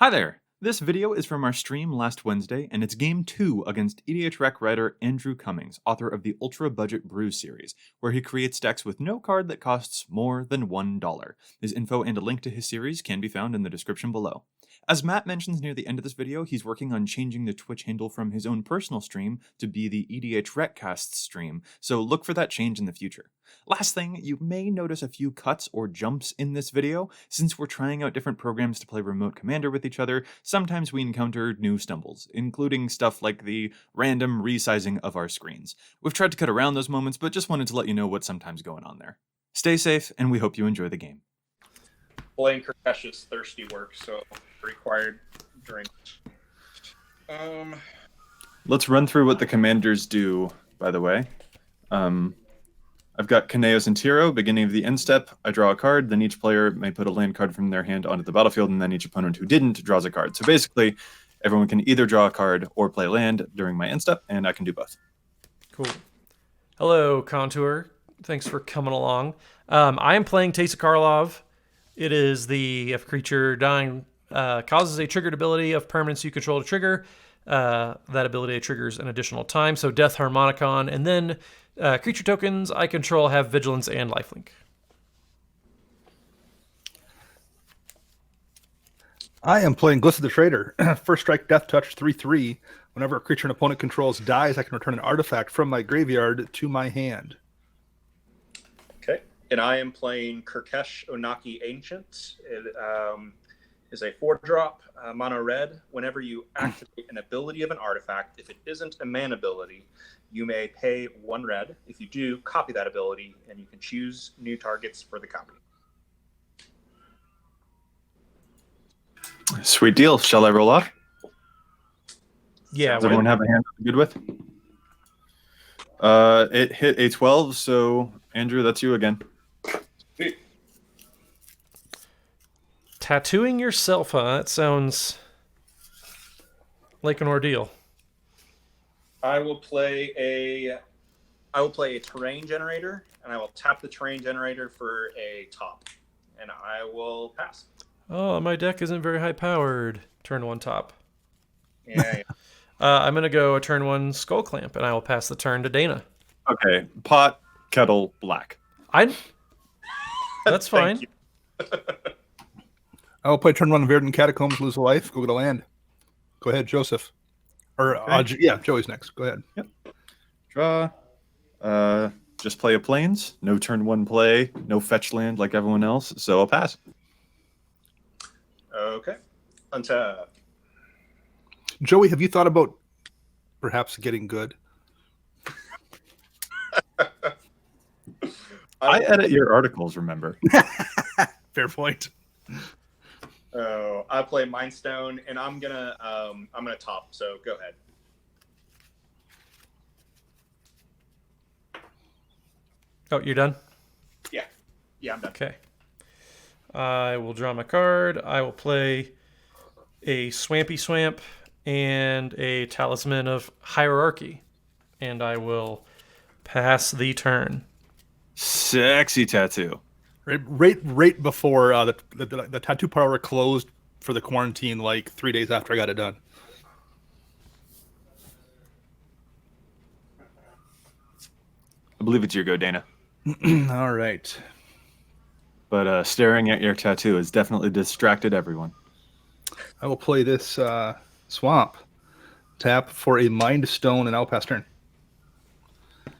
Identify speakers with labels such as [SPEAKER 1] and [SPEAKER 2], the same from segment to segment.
[SPEAKER 1] Hi there! This video is from our stream last Wednesday, and it's Game 2 against EDHREC writer Andrew Cummings, author of the Ultra Budget Brews series, where he creates decks with no card that costs more than $1. His info and a link to his series can be found in the description below. As Matt mentions near the end of this video, he's working on changing the Twitch handle from his own personal stream to be the EDHRECast stream, so look for that change in the future. Last thing, you may notice a few cuts or jumps in this video. Since we're trying out different programs to play Remote Commander with each other, sometimes we encounter new stumbles, including stuff like the random resizing of our screens. We've tried to cut around those moments, but just wanted to let you know what's sometimes going on there. Stay safe, and we hope you enjoy the game.
[SPEAKER 2] Playing Kirkesh is thirsty work, so required drink.
[SPEAKER 1] Let's run through what the commanders do, by the way. I've got Kaneos and Tiro. Beginning of the end step, I draw a card, then each player may put a land card from their hand onto the battlefield, and then each opponent who didn't draws a card. So basically, everyone can either draw a card or play land during my end step, and I can do both.
[SPEAKER 3] Cool. Hello, Contour. Thanks for coming along. I am playing Teysa Karlov. It is if a creature dying causes a triggered ability of permanence you control to trigger, that ability triggers an additional time, so Death Harmonicon, and then creature tokens I control have Vigilance and Lifelink.
[SPEAKER 4] I am playing Gliss of the Trader. First strike, Death Touch, 3/3. Whenever a creature an opponent controls dies, I can return an artifact from my graveyard to my hand.
[SPEAKER 2] Okay. And I am playing Kirkesh Onaki Ancient. It is a 4-drop, mono red. Whenever you activate an ability of an artifact, if it isn't a mana ability, you may pay 1 red. If you do, copy that ability, and you can choose new targets for the copy.
[SPEAKER 1] Sweet deal. Shall I roll off?
[SPEAKER 3] Yeah.
[SPEAKER 1] Does everyone have a hand good with? It hit a 12, so Andrew, that's you again.
[SPEAKER 2] Sweet.
[SPEAKER 3] Tattooing yourself, huh? That sounds like an ordeal.
[SPEAKER 2] I will play a terrain generator, and I will tap the terrain generator for a top, and I will pass.
[SPEAKER 3] Oh, my deck isn't very high powered. Turn 1 top.
[SPEAKER 2] Yeah.
[SPEAKER 3] I'm gonna go a turn 1 Skull Clamp, and I will pass the turn to Dana.
[SPEAKER 1] Okay, pot, kettle, black.
[SPEAKER 3] That's fine.
[SPEAKER 4] I will play turn 1 Verdant Catacombs, lose a life, go get a land. Go ahead, Joseph. Or,
[SPEAKER 1] Okay.
[SPEAKER 4] yeah, Joey's next. Go ahead.
[SPEAKER 1] Yep. Draw. Just play a plains. No turn 1 play. No fetch land like everyone else. So I'll pass.
[SPEAKER 2] Okay. Untap.
[SPEAKER 4] Joey, have you thought about perhaps getting good?
[SPEAKER 1] I edit your articles, remember?
[SPEAKER 4] Fair point.
[SPEAKER 2] Oh, I play Mindstone, and I'm gonna top. So go ahead.
[SPEAKER 3] Oh, you're done?
[SPEAKER 2] Yeah, I'm done.
[SPEAKER 3] Okay. I will draw my card. I will play a Swampy Swamp and a Talisman of Hierarchy. And I will pass the turn.
[SPEAKER 1] Sexy tattoo.
[SPEAKER 4] Right before the tattoo parlor closed for the quarantine, like 3 days after I got it done.
[SPEAKER 1] I believe it's your go, Dana.
[SPEAKER 4] All right.
[SPEAKER 1] But staring at your tattoo has definitely distracted everyone.
[SPEAKER 4] I will play this Swamp. Tap for a Mind Stone and I'll pass turn.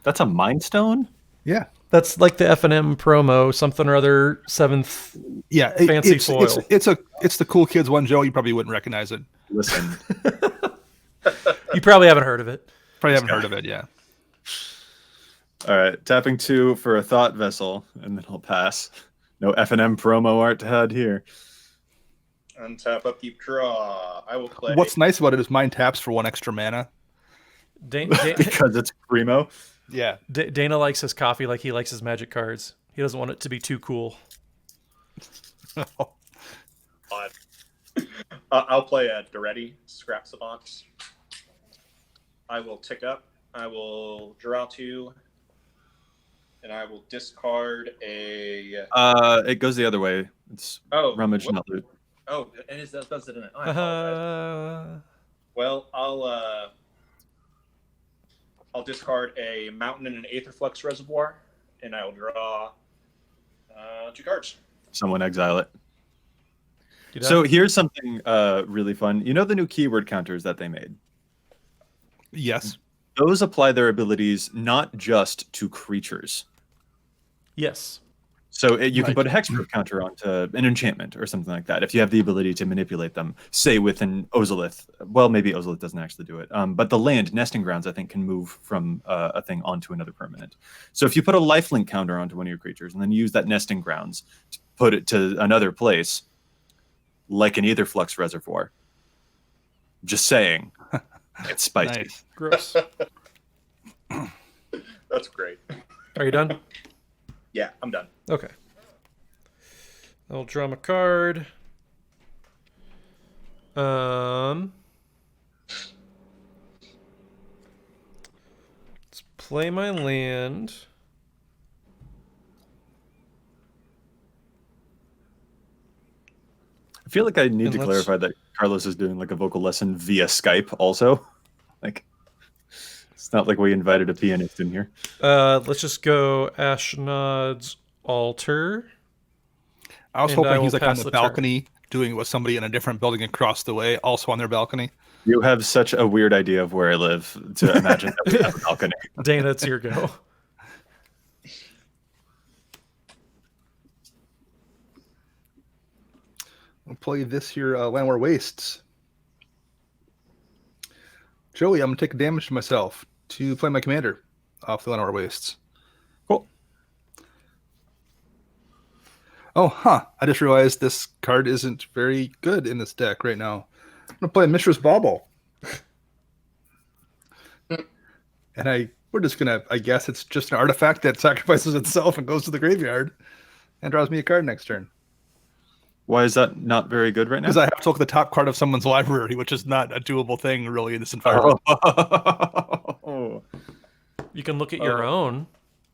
[SPEAKER 1] That's a Mind Stone?
[SPEAKER 4] Yeah.
[SPEAKER 3] That's like the F&M promo, something or other, 7th fancy foil.
[SPEAKER 4] It's the cool kids one, Joe. You probably wouldn't recognize it.
[SPEAKER 1] Listen.
[SPEAKER 3] You probably haven't heard of it.
[SPEAKER 4] Probably haven't heard of it, yeah.
[SPEAKER 1] All right, tapping 2 for a Thought Vessel, and then I'll pass. No F&M promo art to had here.
[SPEAKER 2] Untap, upkeep, draw. I will play.
[SPEAKER 4] What's nice about it is mine taps for 1 extra mana.
[SPEAKER 1] Because it's primo.
[SPEAKER 4] Yeah.
[SPEAKER 3] Dana likes his coffee like he likes his Magic cards. He doesn't want it to be too cool.
[SPEAKER 2] I'll play a Doretti, Scrap Savant. I will tick up. I will draw 2. And I will discard a...
[SPEAKER 1] It goes the other way. It's rummage, not loot.
[SPEAKER 2] Oh, and it does it in it. I apologize. Well, I'll discard a mountain and an Aetherflux reservoir, and I'll draw 2 cards.
[SPEAKER 1] Someone exile it.
[SPEAKER 3] You
[SPEAKER 1] So
[SPEAKER 3] done?
[SPEAKER 1] here's something really fun. You know the new keyword counters that they made?
[SPEAKER 4] Yes.
[SPEAKER 1] Those apply their abilities not just to creatures.
[SPEAKER 3] Yes.
[SPEAKER 1] So you can
[SPEAKER 4] Right.
[SPEAKER 1] put a hexproof counter onto an enchantment or something like that if you have the ability to manipulate them, say with an Ozolith. Well, maybe Ozolith doesn't actually do it. But the land, Nesting Grounds, I think, can move from a thing onto another permanent. So if you put a lifelink counter onto one of your creatures and then use that Nesting Grounds to put it to another place, like an Aetherflux reservoir, just saying, it's spicy.
[SPEAKER 4] Nice.
[SPEAKER 3] Gross.
[SPEAKER 2] That's great.
[SPEAKER 3] Are you done?
[SPEAKER 2] Yeah, I'm done.
[SPEAKER 3] Okay. I'll draw my card. Let's play my land.
[SPEAKER 1] I feel like I need
[SPEAKER 3] And
[SPEAKER 1] to
[SPEAKER 3] let's-
[SPEAKER 1] clarify that Carlos is doing like a vocal lesson via Skype also. Like, it's not like we invited a pianist in here.
[SPEAKER 3] Let's just go Ashnod's Altar.
[SPEAKER 4] I was
[SPEAKER 3] And I
[SPEAKER 4] hoping
[SPEAKER 3] will
[SPEAKER 4] he's like on
[SPEAKER 3] pass
[SPEAKER 4] the
[SPEAKER 3] the turn.
[SPEAKER 4] balcony doing it with somebody in a different building across the way, also on their balcony.
[SPEAKER 1] You have such a weird idea of where I live to imagine that we have a balcony.
[SPEAKER 3] Dana, it's your go.
[SPEAKER 4] I'll play this here, Landware Wastes. Joey, I'm going to take damage to myself to play my commander off the Landware Wastes.
[SPEAKER 1] Cool.
[SPEAKER 4] Oh, I just realized this card isn't very good in this deck right now. I'm going to play Mistress Bauble. And we're just going to, I guess it's just an artifact that sacrifices itself and goes to the graveyard and draws me a card next turn.
[SPEAKER 1] Why is that not very good right now?
[SPEAKER 4] Because I have to look at the top card of someone's library, which is not a doable thing really in this environment.
[SPEAKER 1] Oh.
[SPEAKER 3] You can look at your own.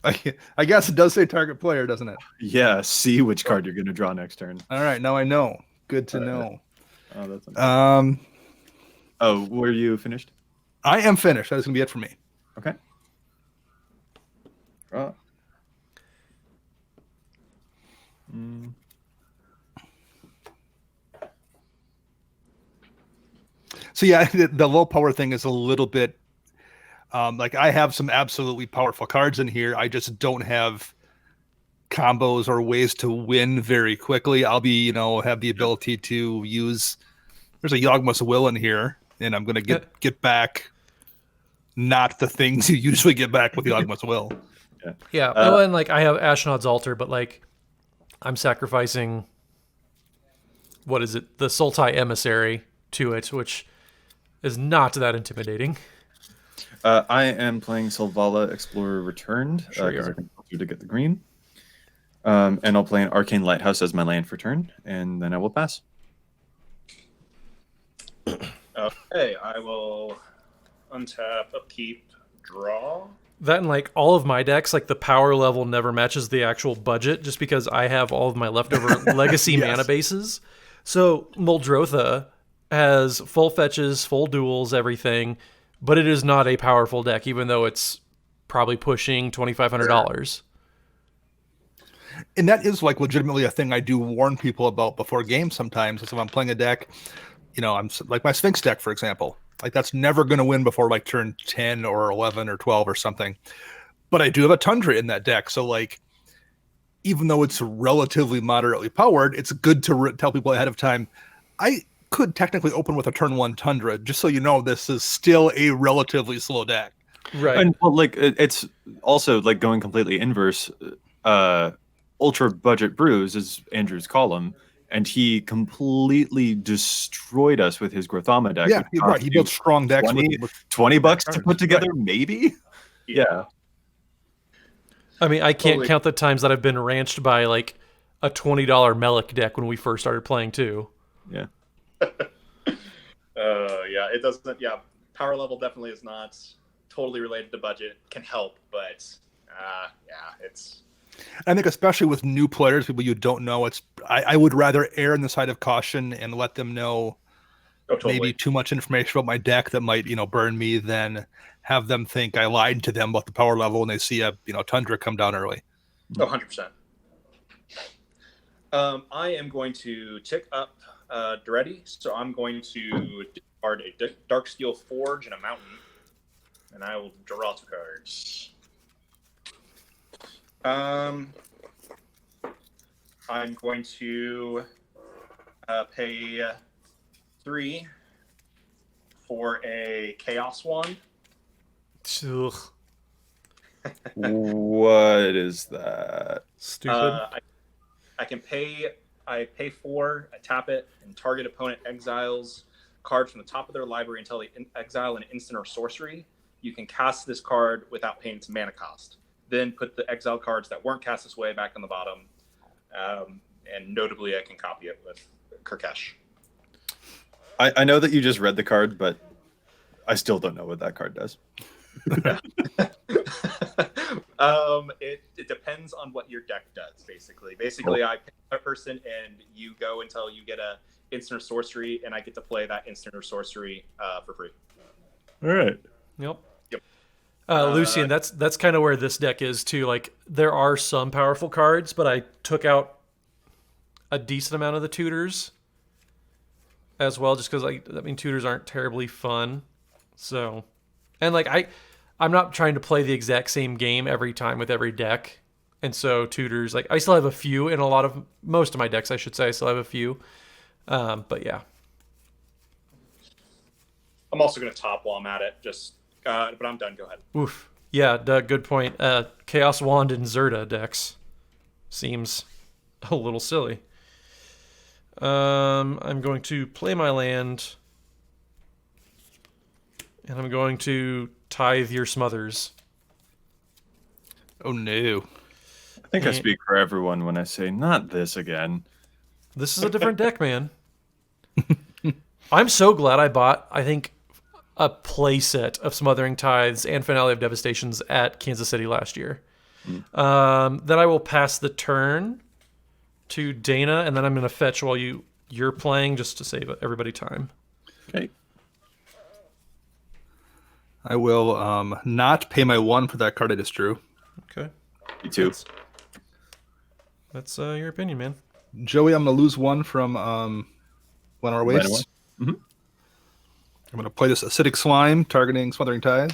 [SPEAKER 4] I guess it does say target player, doesn't it?
[SPEAKER 1] Yeah, see which card you're going to draw next turn.
[SPEAKER 4] All right, now I know. Good to
[SPEAKER 1] All right.
[SPEAKER 4] know.
[SPEAKER 1] Oh, that's
[SPEAKER 4] Um,
[SPEAKER 1] were you finished?
[SPEAKER 4] I am finished. That is going to be it for me.
[SPEAKER 1] Okay. Draw.
[SPEAKER 4] So yeah, the low power thing is a little bit like I have some absolutely powerful cards in here. I just don't have combos or ways to win very quickly. I'll be, have the ability to use. There's a Yawgmoth's Will in here, and I'm gonna get back not the things you usually get back with Yawgmoth's Will.
[SPEAKER 3] Yeah. And like I have Ashnod's Altar, but like I'm sacrificing what is it? The Sultai Emissary to it, which is not that intimidating.
[SPEAKER 1] I am playing Selvala Explorer Returned
[SPEAKER 3] Sure you
[SPEAKER 1] because
[SPEAKER 3] are.
[SPEAKER 1] I can help you to get the green. And I'll play an Arcane Lighthouse as my land for turn, and then I will pass.
[SPEAKER 2] Okay, I will untap, upkeep, draw.
[SPEAKER 3] That and like all of my decks, like the power level never matches the actual budget just because I have all of my leftover legacy
[SPEAKER 4] Yes.
[SPEAKER 3] mana bases. So Muldrotha has full fetches, full duels, everything, but it is not a powerful deck, even though it's probably pushing $2,500.
[SPEAKER 4] And that is like legitimately a thing I do warn people about before games sometimes. Is if I'm playing a deck, I'm like my Sphinx deck, for example. Like that's never going to win before like turn 10 or 11 or 12 or something. But I do have a Tundra in that deck. So like, even though it's relatively moderately powered, it's good to tell people ahead of time. I could technically open with a turn 1 Tundra, just so you know this is still a relatively slow deck.
[SPEAKER 3] Right.
[SPEAKER 1] And well, like it's also like going completely inverse. Ultra Budget Brews is Andrew's column, and he completely destroyed us with his Grothama deck.
[SPEAKER 4] Yeah,
[SPEAKER 1] which
[SPEAKER 4] right.
[SPEAKER 1] cost
[SPEAKER 4] He
[SPEAKER 1] you
[SPEAKER 4] built strong decks
[SPEAKER 1] 20
[SPEAKER 4] with
[SPEAKER 1] $20 to
[SPEAKER 4] cards.
[SPEAKER 1] put together, maybe. Yeah.
[SPEAKER 3] I mean, I can't
[SPEAKER 2] Totally.
[SPEAKER 3] count the times that I've been ranched by like a $20 Melik deck when we first started playing too.
[SPEAKER 1] Yeah.
[SPEAKER 2] Yeah, it doesn't. Yeah, power level definitely is not totally related to budget. Can help, but yeah, it's
[SPEAKER 4] I think especially with new players, people you don't know, I would rather err on the side of caution and let them know maybe too much information about my deck that might, burn me than have them think I lied to them about the power level when they see a, Tundra come down early.
[SPEAKER 2] 100%. I am going to tick up Duretti, so I'm going to discard a Darksteel Forge and a Mountain, and I will draw 2 cards. I'm going to pay 3 for a Chaos Wand.
[SPEAKER 3] Ugh.
[SPEAKER 1] What is that?
[SPEAKER 3] Stupid.
[SPEAKER 2] I pay 4, I tap it, and target opponent exiles cards from the top of their library until they exile an instant or sorcery. You can cast this card without paying its mana cost. Then put the exile cards that weren't cast this way back on the bottom. And notably, I can copy it with Kirkesh.
[SPEAKER 1] I know that you just read the card, but I still don't know what that card does.
[SPEAKER 2] It depends on what your deck does, basically. Basically, I pick a person, and you go until you get a instant or sorcery, and I get to play that instant or sorcery for free.
[SPEAKER 1] All right.
[SPEAKER 3] Yep.
[SPEAKER 2] Yep.
[SPEAKER 3] Lucian, that's kind of where this deck is too. Like, there are some powerful cards, but I took out a decent amount of the tutors as well, just because tutors aren't terribly fun. So, and I'm not trying to play the exact same game every time with every deck, and so tutors, I still have a few in most of my decks, I should say. I still have a few, but yeah.
[SPEAKER 2] I'm also going to top while I'm at it, but I'm done. Go ahead.
[SPEAKER 3] Oof. Yeah, Doug, good point. Chaos Wand and Zerta decks seems a little silly. I'm going to play my land, and I'm going to tithe your Smothers.
[SPEAKER 4] Oh, no.
[SPEAKER 1] I think I speak for everyone when I say, not this again.
[SPEAKER 3] This is a different deck, man. I'm so glad I bought, I think, a playset of Smothering Tithes and Finale of Devastations at Kansas City last year. Then I will pass the turn to Dana, and then I'm going to fetch while you're playing, just to save everybody time.
[SPEAKER 1] Okay.
[SPEAKER 4] I will not pay my 1 for that card I just drew.
[SPEAKER 3] Okay.
[SPEAKER 1] Me too.
[SPEAKER 3] That's your opinion, man.
[SPEAKER 4] Joey, I'm going to lose 1 from One Hour Wastes.
[SPEAKER 1] Mm-hmm.
[SPEAKER 4] I'm going to play this Acidic Slime, targeting Smothering Tithe.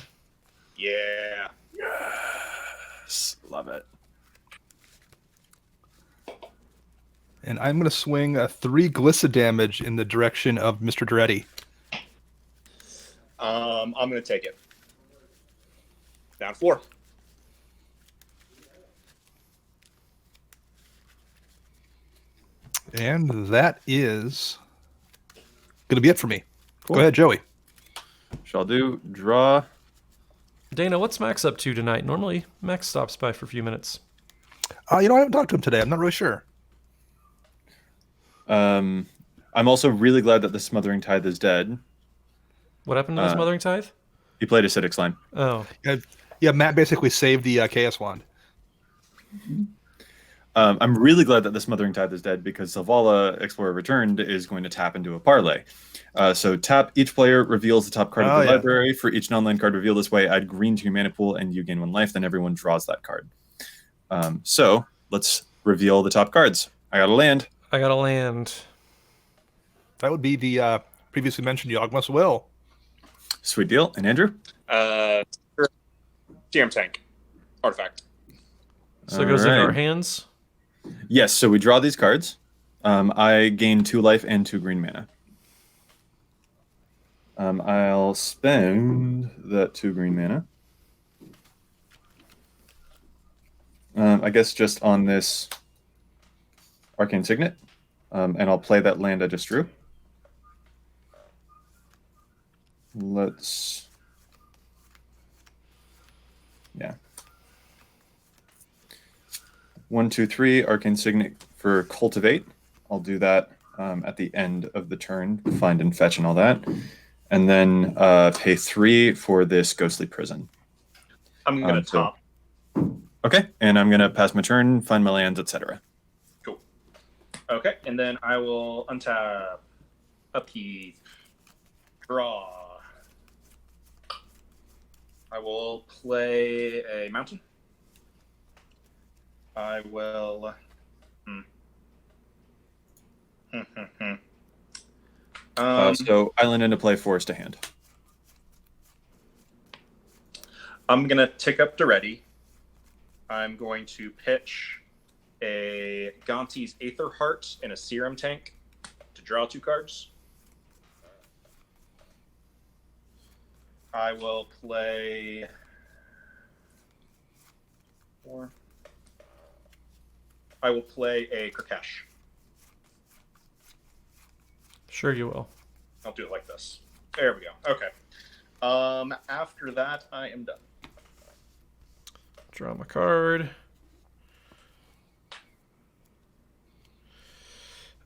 [SPEAKER 2] Yeah.
[SPEAKER 1] Yes. Love it.
[SPEAKER 4] And I'm going to swing 3 Glissa damage in the direction of Mr. Duretti.
[SPEAKER 2] I'm going to take it. Down 4.
[SPEAKER 4] And that is going to be it for me.
[SPEAKER 1] Cool.
[SPEAKER 4] Go ahead, Joey.
[SPEAKER 1] Shall do. Draw.
[SPEAKER 3] Dana, what's Max up to tonight? Normally, Max stops by for a few minutes.
[SPEAKER 4] I haven't talked to him today. I'm not really sure.
[SPEAKER 1] I'm also really glad that the Smothering Tithe is dead.
[SPEAKER 3] What happened to the Smothering Tithe?
[SPEAKER 1] He played Acidic Slime.
[SPEAKER 3] Oh.
[SPEAKER 4] Yeah, Matt basically saved the Chaos Wand.
[SPEAKER 1] I'm really glad that the Smothering Tithe is dead because Selvala Explorer Returned is going to tap into a parlay. So tap, each player reveals the top card of the library. For each non-land card revealed this way, add green to your mana pool and you gain 1 life. Then everyone draws that card. So let's reveal the top cards. I got a land.
[SPEAKER 3] I got a land.
[SPEAKER 4] That would be the previously mentioned Yawgmoth's Will.
[SPEAKER 1] Sweet deal. And Andrew?
[SPEAKER 2] DM Tank. Artifact.
[SPEAKER 3] So it goes in our hands?
[SPEAKER 1] Yes, so we draw these cards. I gain 2 life and 2 green mana. I'll spend that 2 green mana. I guess just on this Arcane Signet. And I'll play that land I just drew. Let's... Yeah. 1, 2, 3, Arcane Signet for Cultivate. I'll do that at the end of the turn, find and fetch and all that. And then pay 3 for this Ghostly Prison.
[SPEAKER 2] I'm going to top.
[SPEAKER 1] Okay, and I'm gonna pass my turn, find my lands, etc.
[SPEAKER 2] Cool. Okay, and then I will untap, upkeep, draw. I will play a mountain. I will.
[SPEAKER 1] So island into play, forest to hand.
[SPEAKER 2] I'm gonna tick up to ready. I'm going to pitch a Gonti's Aether Heart and a Serum Tank to draw 2 cards. I will play 4. I will play a Kirkesh.
[SPEAKER 3] Sure you will.
[SPEAKER 2] I'll do it like this. There we go. Okay. After that, I am done.
[SPEAKER 3] Draw my card.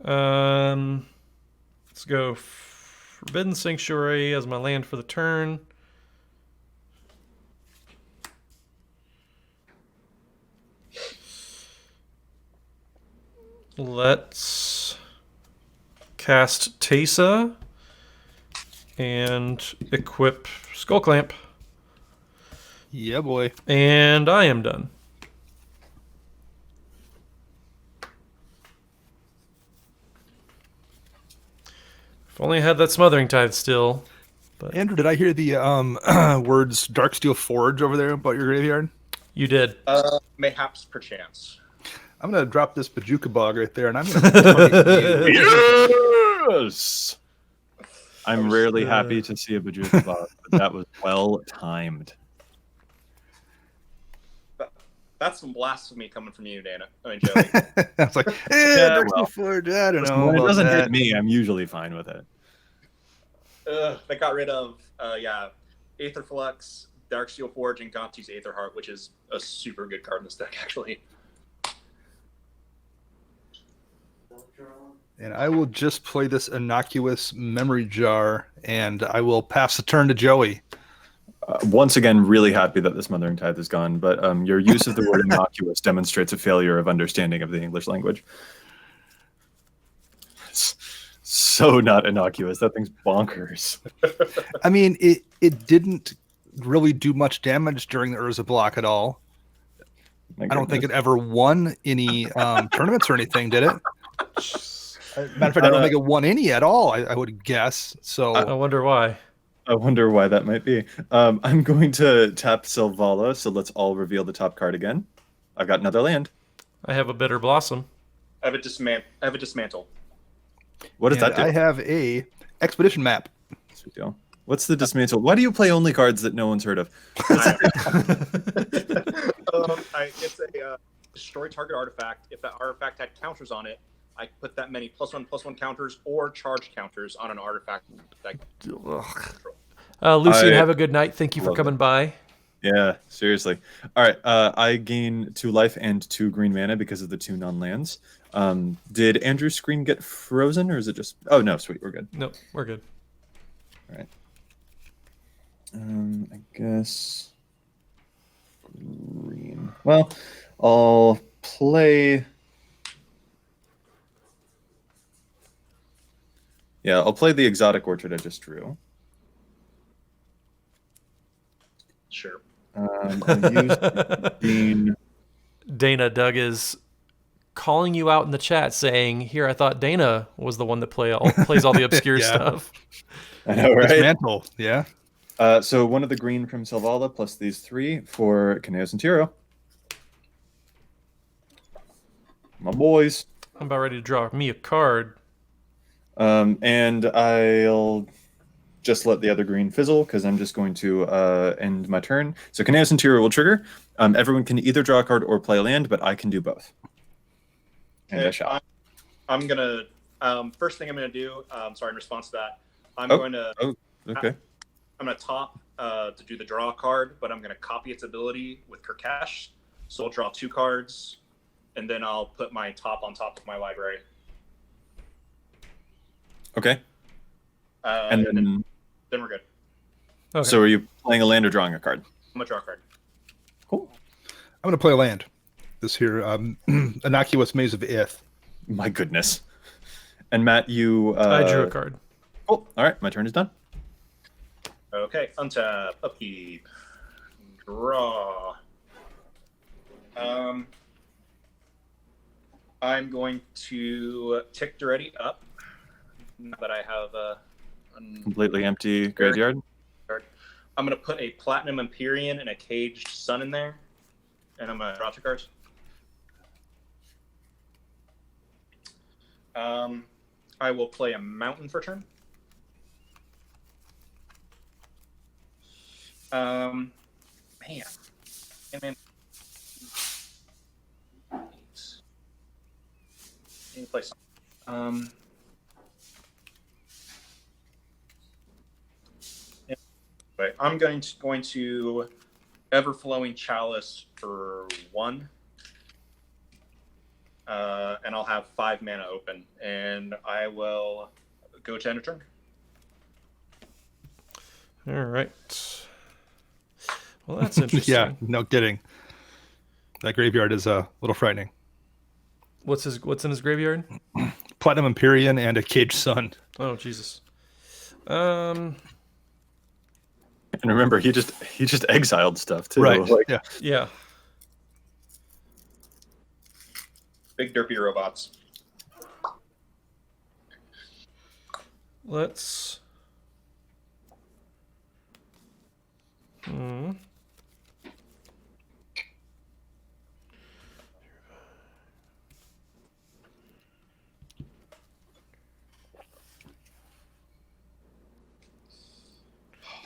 [SPEAKER 3] Let's go Forbidden Sanctuary as my land for the turn. Let's cast Teysa and equip Skull Clamp.
[SPEAKER 4] Yeah, boy.
[SPEAKER 3] And I am done. If only I had that Smothering Tithe still. But
[SPEAKER 4] Andrew, did I hear the words Darksteel Forge over there about your graveyard?
[SPEAKER 3] you did.
[SPEAKER 2] Mayhaps perchance.
[SPEAKER 4] I'm going to drop this Bajuka Bog right there, and I'm going to...
[SPEAKER 1] Yes! I'm rarely happy to see a Bajuka Bog, but that was well timed.
[SPEAKER 2] That's some blasphemy coming from you, Dana. I mean, Joey.
[SPEAKER 4] I was like, Darksteel Forge, I don't know
[SPEAKER 1] When it
[SPEAKER 4] about
[SPEAKER 1] doesn't
[SPEAKER 4] that.
[SPEAKER 1] hit me, I'm usually fine with it.
[SPEAKER 2] They got rid of, Aether Flux, Darksteel Forge, and Gonti's Aether Heart, which is a super good card in this deck, actually.
[SPEAKER 4] And I will just play this innocuous memory jar, and I will pass the turn to Joey.
[SPEAKER 1] Once again, really happy that the Smothering Tithe is gone, but your use of the word innocuous demonstrates a failure of understanding of the English language. It's so not innocuous. That thing's bonkers.
[SPEAKER 4] I mean, it didn't really do much damage during the Urza block at all. I don't think it ever won any tournaments or anything, did it? Matter of fact, I don't think it won any at all, I would guess. So
[SPEAKER 3] I wonder why.
[SPEAKER 1] I wonder why that might be. I'm going to tap Selvala, so let's all reveal the top card again. I've got another land.
[SPEAKER 3] I have a Bitter Blossom.
[SPEAKER 2] I have a Dismantle.
[SPEAKER 1] What does that do?
[SPEAKER 4] I have a expedition map.
[SPEAKER 1] Sweet deal. What's the dismantle? Why do you play only cards that no one's heard of?
[SPEAKER 2] It's a destroy target artifact. If that artifact had counters on it, I put that many +1/+1 counters or charge counters on an artifact.
[SPEAKER 3] Lucian, have a good night. Thank you for coming by.
[SPEAKER 1] Yeah, seriously. All right, I gain 2 life and 2 green mana because of the 2 non-lands. Did Andrew's screen get frozen, or is it just... Oh, no, sweet, we're good.
[SPEAKER 3] No, we're good.
[SPEAKER 1] All right. I guess... Green. Well, I'll play... Yeah, I'll play the Exotic Orchard I just drew.
[SPEAKER 2] Sure.
[SPEAKER 1] I'll use green.
[SPEAKER 3] Dana, Doug is calling you out in the chat saying, here, I thought Dana was the one that plays all the obscure stuff.
[SPEAKER 1] I know, right?
[SPEAKER 4] Dismantle, yeah.
[SPEAKER 1] So one of the green from Selvala plus these 3 for Kaneos and Tiro. My boys.
[SPEAKER 3] I'm about ready to draw me a card.
[SPEAKER 1] And I'll just let the other green fizzle because I'm just going to end my turn. So Kaneos and Tiro will trigger. Everyone can either draw a card or play a land, but I can do both. And I shall.
[SPEAKER 2] I'm gonna first thing I'm gonna do. Sorry, in response to that, I'm going to.
[SPEAKER 1] Oh, okay.
[SPEAKER 2] I'm gonna top to do the draw card, but I'm gonna copy its ability with Kirkesh. So I'll draw 2 cards, and then I'll put my top on top of my library.
[SPEAKER 1] Okay. And
[SPEAKER 2] then we're good.
[SPEAKER 3] Okay.
[SPEAKER 1] So are you playing a land or drawing a card?
[SPEAKER 2] I'm gonna draw a card.
[SPEAKER 1] Cool.
[SPEAKER 4] I'm going to play a land. This here, Innocuous Maze of Ith.
[SPEAKER 1] My goodness. And Matt, you...
[SPEAKER 3] I drew a card.
[SPEAKER 1] Cool. All right, my turn is done.
[SPEAKER 2] Okay, untap, upkeep, draw. I'm going to tick Duretti up. Now that I have a
[SPEAKER 1] Completely empty graveyard.
[SPEAKER 2] I'm going to put a Platinum Empyrean and a Caged Sun in there. And I'm going to draw 2 cards. I will play a Mountain for turn. Man. Need to play some. Right. I'm going to Everflowing Chalice for 1. And I'll have 5 mana open, and I will go to end of turn.
[SPEAKER 3] All right. Well, that's interesting.
[SPEAKER 4] Yeah, no kidding. That graveyard is a little frightening.
[SPEAKER 3] What's in his graveyard?
[SPEAKER 4] Platinum Empyrean and a Caged Sun.
[SPEAKER 3] Oh, Jesus.
[SPEAKER 1] And remember, he just exiled stuff too.
[SPEAKER 4] Right.
[SPEAKER 1] Like,
[SPEAKER 3] Yeah.
[SPEAKER 2] Big derpy robots.
[SPEAKER 3] Let's.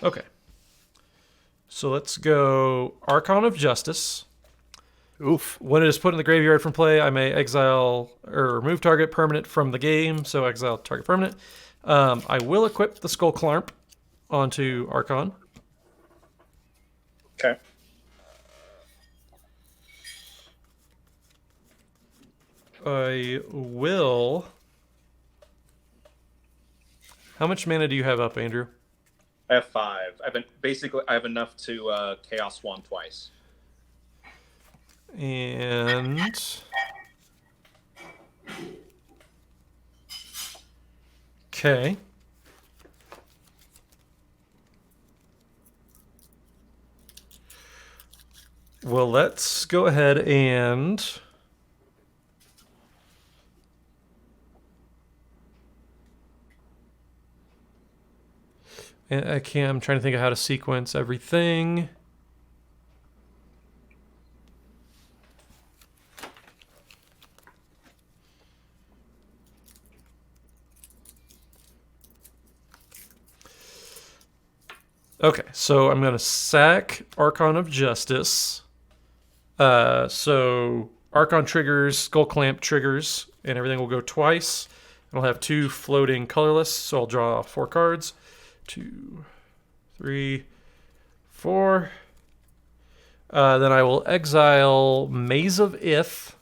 [SPEAKER 3] Okay. So let's go Archon of Justice.
[SPEAKER 4] Oof.
[SPEAKER 3] When it is put in the graveyard from play, I may exile or remove target permanent from the game, so exile target permanent. I will equip the Skull Clamp onto Archon.
[SPEAKER 2] Okay.
[SPEAKER 3] I will... How much mana do you have up, Andrew?
[SPEAKER 2] I have 5. I have enough to Chaos Wand twice.
[SPEAKER 3] And... Okay. Well, let's go ahead and... I'm trying to think of how to sequence everything. Okay, so I'm going to sack Archon of Justice. So Archon triggers, Skull Clamp triggers, and everything will go twice. I'll have 2 floating colorless, so I'll draw 4 cards. 2, 3, 4. Then I will exile Maze of Ith.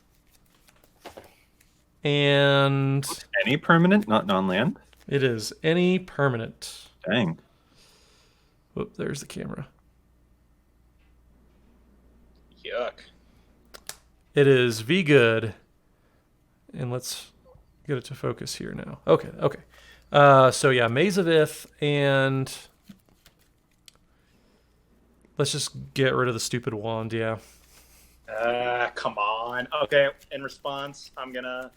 [SPEAKER 3] And
[SPEAKER 1] any permanent, not non-land?
[SPEAKER 3] It is any permanent.
[SPEAKER 1] Dang.
[SPEAKER 3] Whoop, there's the camera.
[SPEAKER 2] Yuck.
[SPEAKER 3] It is V good. And let's get it to focus here now. Okay. So yeah, Maze of Ith, and let's just get rid of the stupid wand, yeah.
[SPEAKER 2] Come on. Okay, in response, I'm gonna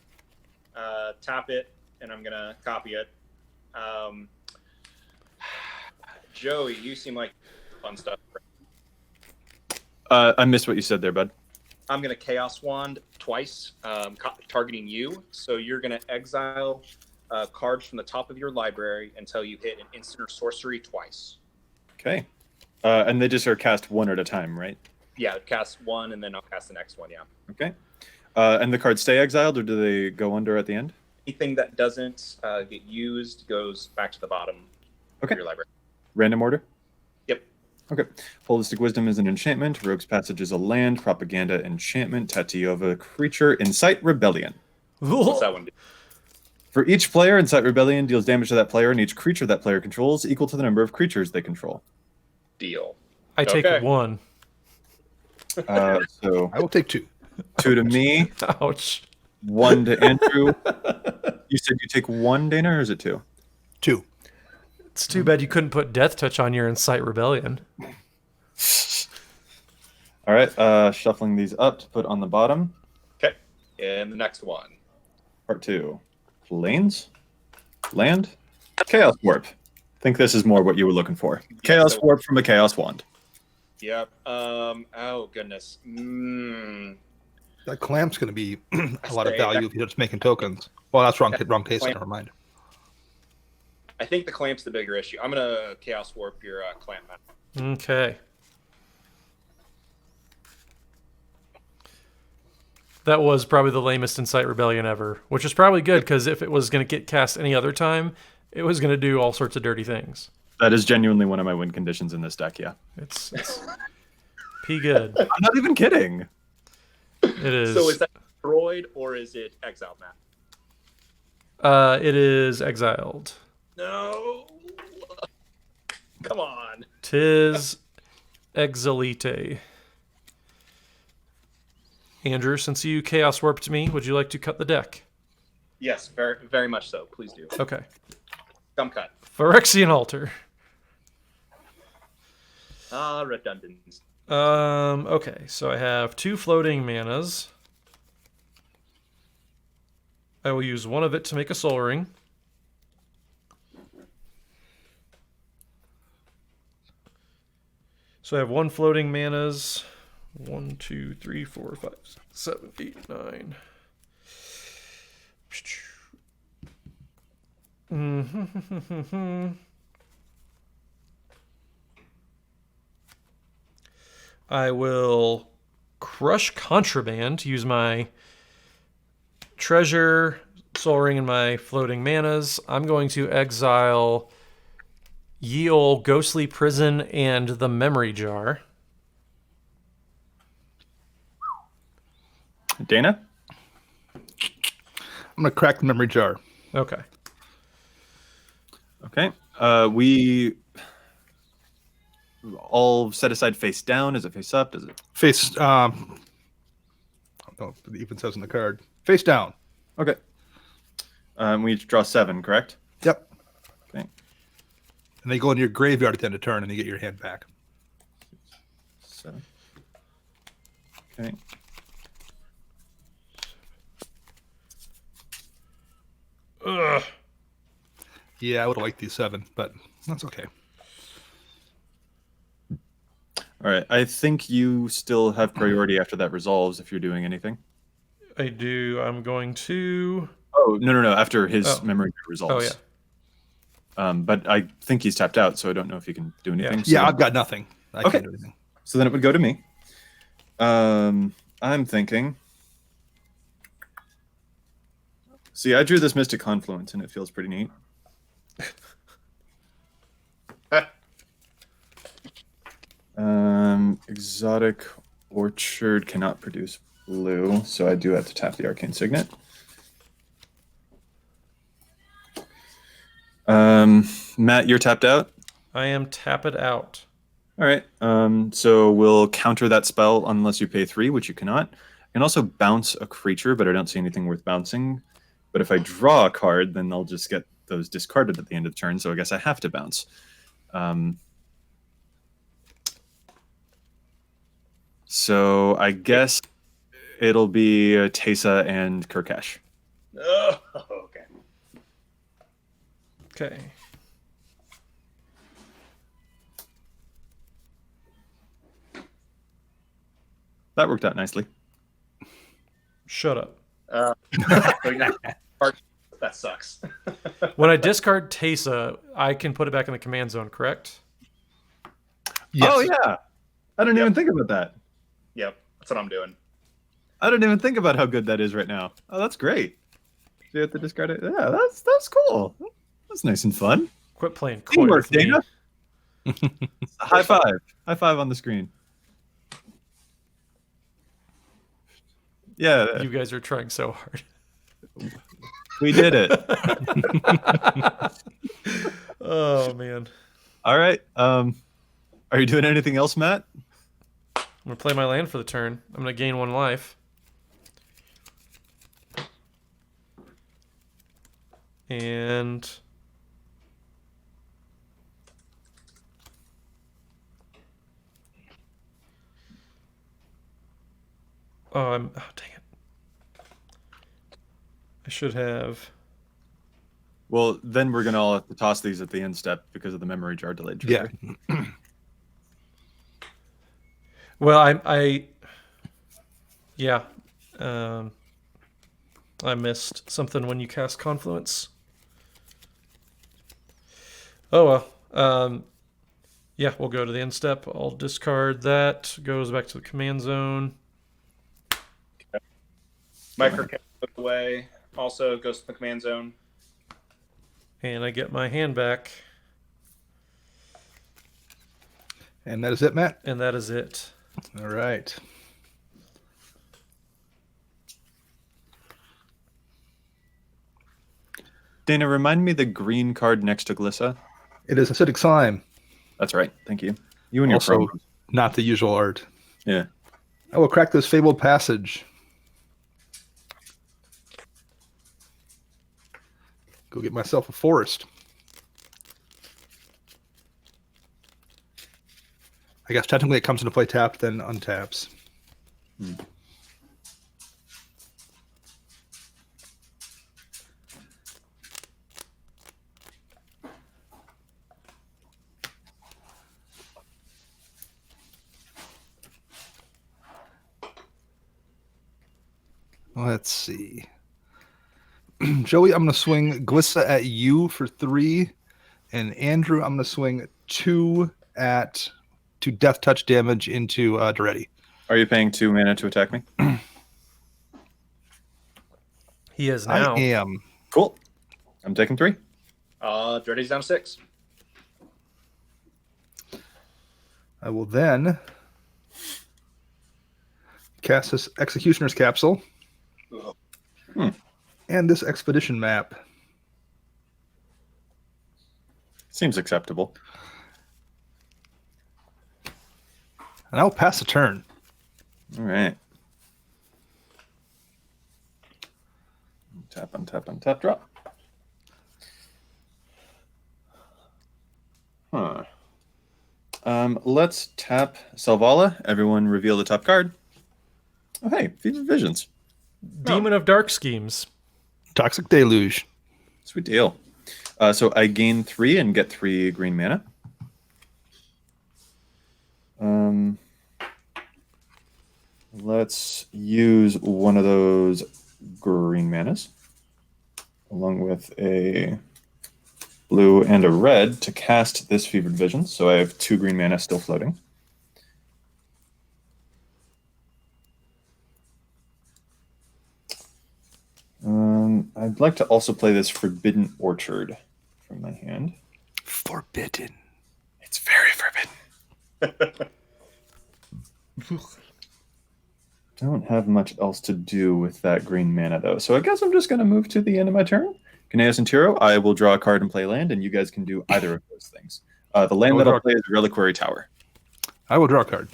[SPEAKER 2] tap it, and I'm gonna copy it. Joey, you seem like fun stuff.
[SPEAKER 1] I missed what you said there, bud.
[SPEAKER 2] I'm gonna Chaos Wand twice, targeting you. So you're gonna exile cards from the top of your library until you hit an instant or sorcery twice.
[SPEAKER 1] Okay. And they just are cast one at a time, right?
[SPEAKER 2] Yeah, cast one, and then I'll cast the next one, yeah.
[SPEAKER 1] Okay. And the cards stay exiled, or do they go under at the end?
[SPEAKER 2] Anything that doesn't get used goes back to the bottom of your library.
[SPEAKER 1] Random order?
[SPEAKER 2] Yep.
[SPEAKER 1] Okay. Holistic Wisdom is an enchantment. Rogue's Passage is a land. Propaganda enchantment. Tatiova creature. Incite Rebellion.
[SPEAKER 2] What's that one do?
[SPEAKER 1] For each player, Incite Rebellion deals damage to that player and each creature that player controls equal to the number of creatures they control.
[SPEAKER 2] Deal.
[SPEAKER 3] I take 1.
[SPEAKER 1] So
[SPEAKER 4] I will take 2.
[SPEAKER 1] 2 to me,
[SPEAKER 3] Ouch.
[SPEAKER 1] 1 to Andrew. You said you take 1, Dana, or is it 2?
[SPEAKER 4] 2.
[SPEAKER 3] It's too bad you couldn't put Death Touch on your Incite Rebellion.
[SPEAKER 1] All right, shuffling these up to put on the bottom.
[SPEAKER 2] Okay. And the next one.
[SPEAKER 1] Part 2. Plains, land, Chaos Warp. I think this is more what you were looking for. Chaos Warp from a Chaos Wand.
[SPEAKER 2] Yep. Oh goodness.
[SPEAKER 4] That clamp's going to be a lot of value if you're just making tokens. Well, that's wrong taste.
[SPEAKER 2] Clamp.
[SPEAKER 4] Never mind.
[SPEAKER 2] I think the clamp's the bigger issue. I'm gonna Chaos Warp your clamp.
[SPEAKER 3] Okay. That was probably the lamest Incite Rebellion ever, which is probably good because if it was going to get cast any other time, it was going to do all sorts of dirty things.
[SPEAKER 1] That is genuinely one of my win conditions in this deck, yeah.
[SPEAKER 3] It's pee good.
[SPEAKER 1] I'm not even kidding.
[SPEAKER 3] It is.
[SPEAKER 2] So is that destroyed or is it exiled, Matt?
[SPEAKER 3] It is exiled.
[SPEAKER 2] No. Come on.
[SPEAKER 3] 'Tis exilite. Andrew, since you Chaos Warped me, would you like to cut the deck?
[SPEAKER 2] Yes, very, very much so. Please do.
[SPEAKER 3] Okay.
[SPEAKER 2] Thumb cut.
[SPEAKER 3] Phyrexian Altar.
[SPEAKER 2] Redundant.
[SPEAKER 3] Okay, so I have 2 floating manas. I will use one of it to make a soul ring. So I have 1 floating manas. 1, 2, 3, 4, 5, 6, 7, 8, 9. I will crush Contraband, use my treasure, soul ring, and my floating manas. I'm going to exile Ye Olde Ghostly Prison and the Memory Jar.
[SPEAKER 1] Dana?
[SPEAKER 4] I'm going to crack the memory jar.
[SPEAKER 3] Okay.
[SPEAKER 1] Okay. We all set aside face down. Is it face up? Does it?
[SPEAKER 4] Face, I don't know if it even says in the card. Face down.
[SPEAKER 1] Okay. We each draw 7, correct?
[SPEAKER 4] Yep.
[SPEAKER 1] Okay.
[SPEAKER 4] And they go into your graveyard at the end of turn and you get your hand back.
[SPEAKER 1] 7. Okay.
[SPEAKER 3] Ugh.
[SPEAKER 4] Yeah, I would have liked these 7, but that's okay.
[SPEAKER 1] All right. I think you still have priority after that resolves if you're doing anything.
[SPEAKER 3] I do. I'm going to...
[SPEAKER 1] Oh, no. After his memory resolves.
[SPEAKER 3] Oh, yeah.
[SPEAKER 1] But I think he's tapped out, so I don't know if he can do anything.
[SPEAKER 4] Yeah, I've got nothing. I
[SPEAKER 1] Okay.
[SPEAKER 4] can't do anything.
[SPEAKER 1] So then it would go to me. I'm thinking... See, I drew this Mystic Confluence, and it feels pretty neat. Exotic Orchard cannot produce blue, so I do have to tap the Arcane Signet. Matt, you're tapped out?
[SPEAKER 3] I am tapped out.
[SPEAKER 1] All right. So we'll counter that spell unless you pay 3, which you cannot. I can also bounce a creature, but I don't see anything worth bouncing. But if I draw a card, then they'll just get those discarded at the end of the turn, so I guess I have to bounce. So I guess it'll be Teysa and Kurkesh.
[SPEAKER 2] Oh, okay.
[SPEAKER 3] Okay.
[SPEAKER 1] That worked out nicely.
[SPEAKER 3] Shut up.
[SPEAKER 2] That sucks.
[SPEAKER 3] When I discard Teysa, I can put it back in the command zone, correct?
[SPEAKER 4] Yes.
[SPEAKER 1] Oh, yeah. I didn't even think about that.
[SPEAKER 2] Yep, that's what I'm doing.
[SPEAKER 1] I didn't even think about how good that is right now. Oh, that's great. So you have to discard it. Yeah, that's cool. That's nice and fun.
[SPEAKER 3] Quit playing coy
[SPEAKER 1] Teamwork,
[SPEAKER 3] with me.
[SPEAKER 1] Dana. High five. High five on the screen. Yeah,
[SPEAKER 3] You guys are trying so hard.
[SPEAKER 1] we did it.
[SPEAKER 3] Oh, man.
[SPEAKER 1] All right. Are you doing anything else, Matt?
[SPEAKER 3] going to play my land for the turn. I'm going to gain 1 life. And oh, dang it. I should have.
[SPEAKER 1] Well, then we're gonna all have to toss these at the end step because of the memory jar delayed trigger.
[SPEAKER 4] Yeah.
[SPEAKER 3] Well, I missed something when you cast Confluence. Oh well. Yeah, we'll go to the end step. I'll discard that. Goes back to the command zone.
[SPEAKER 2] Micro goes away. Also goes to the command zone.
[SPEAKER 3] And I get my hand back.
[SPEAKER 4] And that is it, Matt?
[SPEAKER 3] And that is it.
[SPEAKER 4] All right.
[SPEAKER 1] Dana, remind me the green card next to Glissa.
[SPEAKER 4] It is Acidic Slime.
[SPEAKER 1] That's right. Thank you. You and your
[SPEAKER 4] Also,
[SPEAKER 1] promos.
[SPEAKER 4] not the usual art.
[SPEAKER 1] Yeah.
[SPEAKER 4] I will crack this Fabled Passage. Go get myself a forest. I guess technically it comes into play tapped, then untaps. Let's see. Joey, I'm going to swing Glissa at you for 3. And Andrew, I'm going to swing 2 to death touch damage into Duretti.
[SPEAKER 1] Are you paying 2 mana to attack me?
[SPEAKER 3] He is now.
[SPEAKER 4] I am.
[SPEAKER 1] Cool. I'm taking 3.
[SPEAKER 2] Dreddy's down to 6.
[SPEAKER 4] I will then cast this Executioner's Capsule and this Expedition Map.
[SPEAKER 1] Seems acceptable.
[SPEAKER 4] And I'll pass the turn.
[SPEAKER 1] All right. Tap, untap, untap, drop. Huh. Let's tap Selvala. Everyone reveal the top card. Oh, hey, Fever Visions.
[SPEAKER 3] Demon of Dark Schemes.
[SPEAKER 4] Toxic Deluge.
[SPEAKER 1] Sweet deal. So I gain 3 and get 3 green mana. Let's use one of those green manas along with a blue and a red to cast this Fevered Vision. So I have 2 green mana still floating. I'd like to also play this Forbidden Orchard from my hand.
[SPEAKER 4] Forbidden.
[SPEAKER 1] It's very forbidden. Don't have much else to do with that green mana, though. So I guess I'm just going to move to the end of my turn. Gneas and Tiro, I will draw a card and play land, and you guys can do either of those things. The land that I'll play is Reliquary Tower.
[SPEAKER 4] I will draw a card.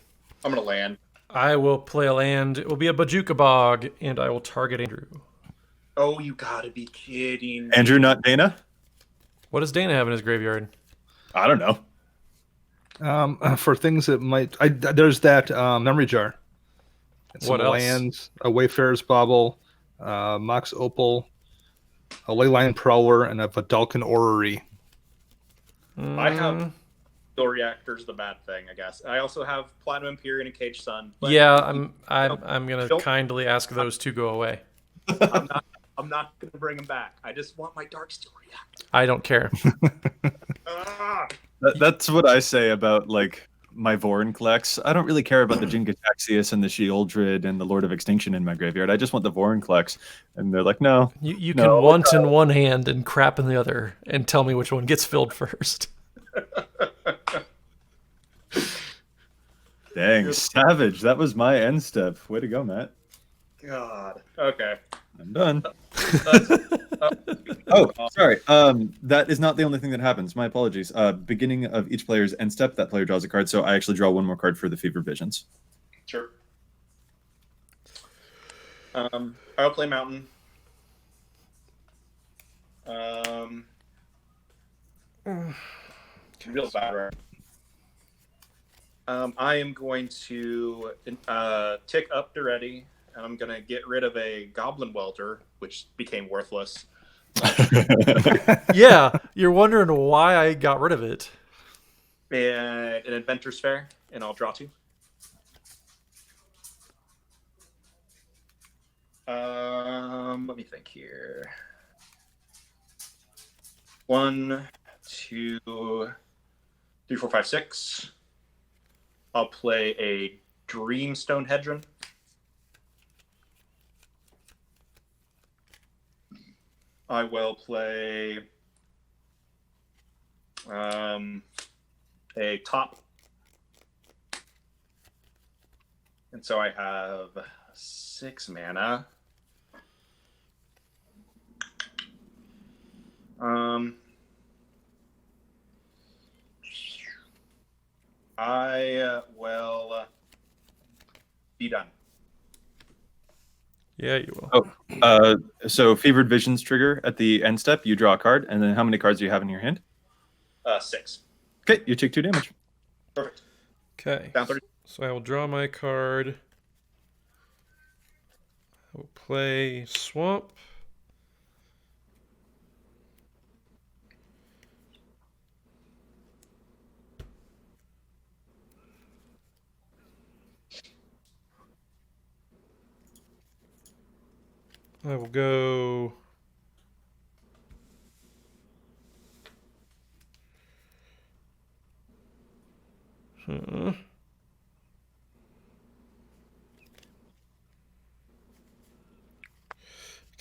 [SPEAKER 2] I'm going to land.
[SPEAKER 3] I will play a land. It will be a Bajuka Bog, and I will target Andrew.
[SPEAKER 2] Oh, you got to be kidding me.
[SPEAKER 1] Andrew, not Dana?
[SPEAKER 3] What does Dana have in his graveyard?
[SPEAKER 1] I don't know.
[SPEAKER 4] For things that might... there's that memory jar. And some
[SPEAKER 3] What else?
[SPEAKER 4] lands, a Wayfarer's Bauble, Mox Opal, a Leyline Prowler, and a Vidalcan Orrery.
[SPEAKER 2] I have Steel Reactor's the bad thing, I guess. I also have Platinum Empyrean and Cage Sun. But
[SPEAKER 3] Yeah, I'm gonna
[SPEAKER 2] Don't-
[SPEAKER 3] kindly ask those to go away.
[SPEAKER 2] I'm not going to bring them back. I just want my Dark Steel Reactor.
[SPEAKER 3] I don't care.
[SPEAKER 2] Ah!
[SPEAKER 1] That's what I say about, like, my Vorin collects. I don't really care about the Jin-Gitaxias and the Sheoldred and the Lord of Extinction in my graveyard. I just want the Vorin collects. And they're like, no.
[SPEAKER 3] You
[SPEAKER 1] No,
[SPEAKER 3] can want in one hand and crap in the other, and tell me which one gets filled first.
[SPEAKER 1] Dang, savage. That was my end step. Way to go, Matt.
[SPEAKER 2] God. Okay.
[SPEAKER 1] I'm done.
[SPEAKER 2] That's,
[SPEAKER 1] Oh, sorry. That is not the only thing that happens. My apologies. Beginning of each player's end step, that player draws a card. So I actually draw one more card for the Fever Visions.
[SPEAKER 2] Sure. I'll play Mountain. Real bad, right? I am going to tick up to ready, and I'm going to get rid of a Goblin Welder, which became worthless.
[SPEAKER 3] Yeah, you're wondering why I got rid of it.
[SPEAKER 2] And an Inventor's Fair, and I'll draw 2. Let me think here. 1, 2, 3, 4, 5, 6. I'll play a Dreamstone Hedron. I will play a top. And so I have 6 mana. I will be done.
[SPEAKER 3] Yeah, you will.
[SPEAKER 1] Oh, so Fevered Visions trigger at the end step. You draw a card, and then how many cards do you have in your hand?
[SPEAKER 2] 6.
[SPEAKER 1] Okay, you take 2 damage.
[SPEAKER 2] Perfect.
[SPEAKER 3] Okay.
[SPEAKER 2] Down 30.
[SPEAKER 3] So I will draw my card. I will play Swamp. I will go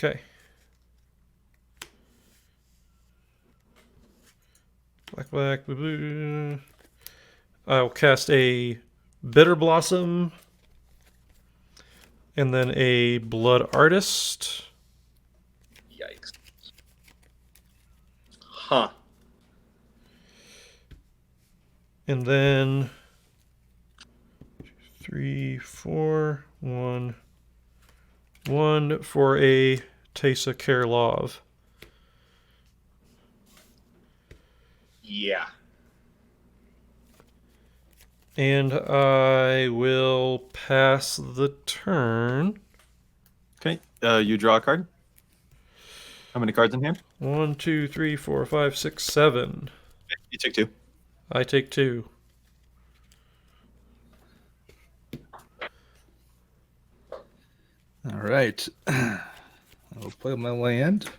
[SPEAKER 3] Okay. Black, blue, blue. I'll cast a Bitter Blossom and then a Blood Artist.
[SPEAKER 2] Yikes. Huh.
[SPEAKER 3] And then 3, 4, 1, 1 for a Teysa Karlov.
[SPEAKER 2] Yeah.
[SPEAKER 3] And I will pass the turn.
[SPEAKER 1] Okay, you draw a card. How many cards in hand?
[SPEAKER 3] 1, 2, 3, 4, 5, 6, 7.
[SPEAKER 1] You take 2.
[SPEAKER 3] I take 2.
[SPEAKER 4] All right. I'll play my land.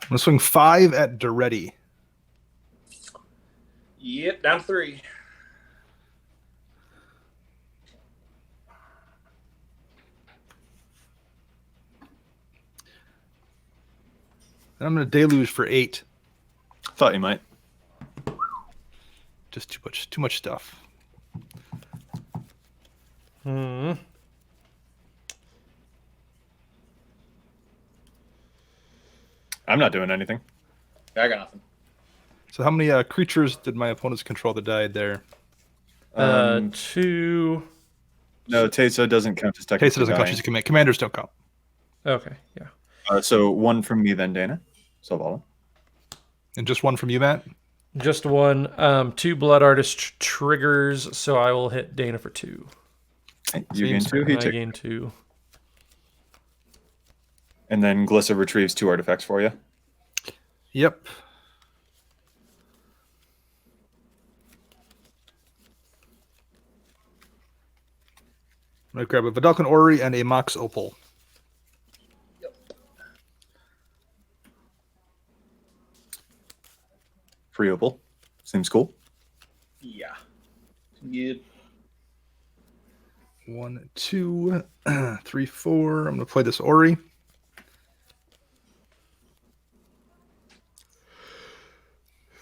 [SPEAKER 4] I'm going to swing 5 at Duretti.
[SPEAKER 2] Yep, down 3.
[SPEAKER 4] And I'm going to deluge for 8.
[SPEAKER 1] Thought you might.
[SPEAKER 4] Just too much stuff.
[SPEAKER 3] Hmm.
[SPEAKER 1] I'm not doing anything.
[SPEAKER 2] I got nothing.
[SPEAKER 4] So how many creatures did my opponents control that died there?
[SPEAKER 3] 2.
[SPEAKER 1] No, Teysa doesn't count as technically
[SPEAKER 4] Teysa doesn't count.
[SPEAKER 1] dying.
[SPEAKER 4] She's a command. Commanders don't count.
[SPEAKER 3] Okay, yeah.
[SPEAKER 1] So 1 from me, then Dana. Zavala.
[SPEAKER 4] And just 1 from you, Matt?
[SPEAKER 3] Just 1. 2 Blood Artist triggers, so I will hit Dana for 2.
[SPEAKER 1] Okay, you gain 2. He
[SPEAKER 3] And I
[SPEAKER 1] took.
[SPEAKER 3] gain 2.
[SPEAKER 1] And then Glissa retrieves 2 artifacts for you.
[SPEAKER 4] Yep. I'm going to grab a Vidalcan Orrery and a Mox Opal.
[SPEAKER 1] Free Opal. Seems cool.
[SPEAKER 2] Yeah. Yeah.
[SPEAKER 4] 1, 2, 3, 4. I'm going to play this Orrery.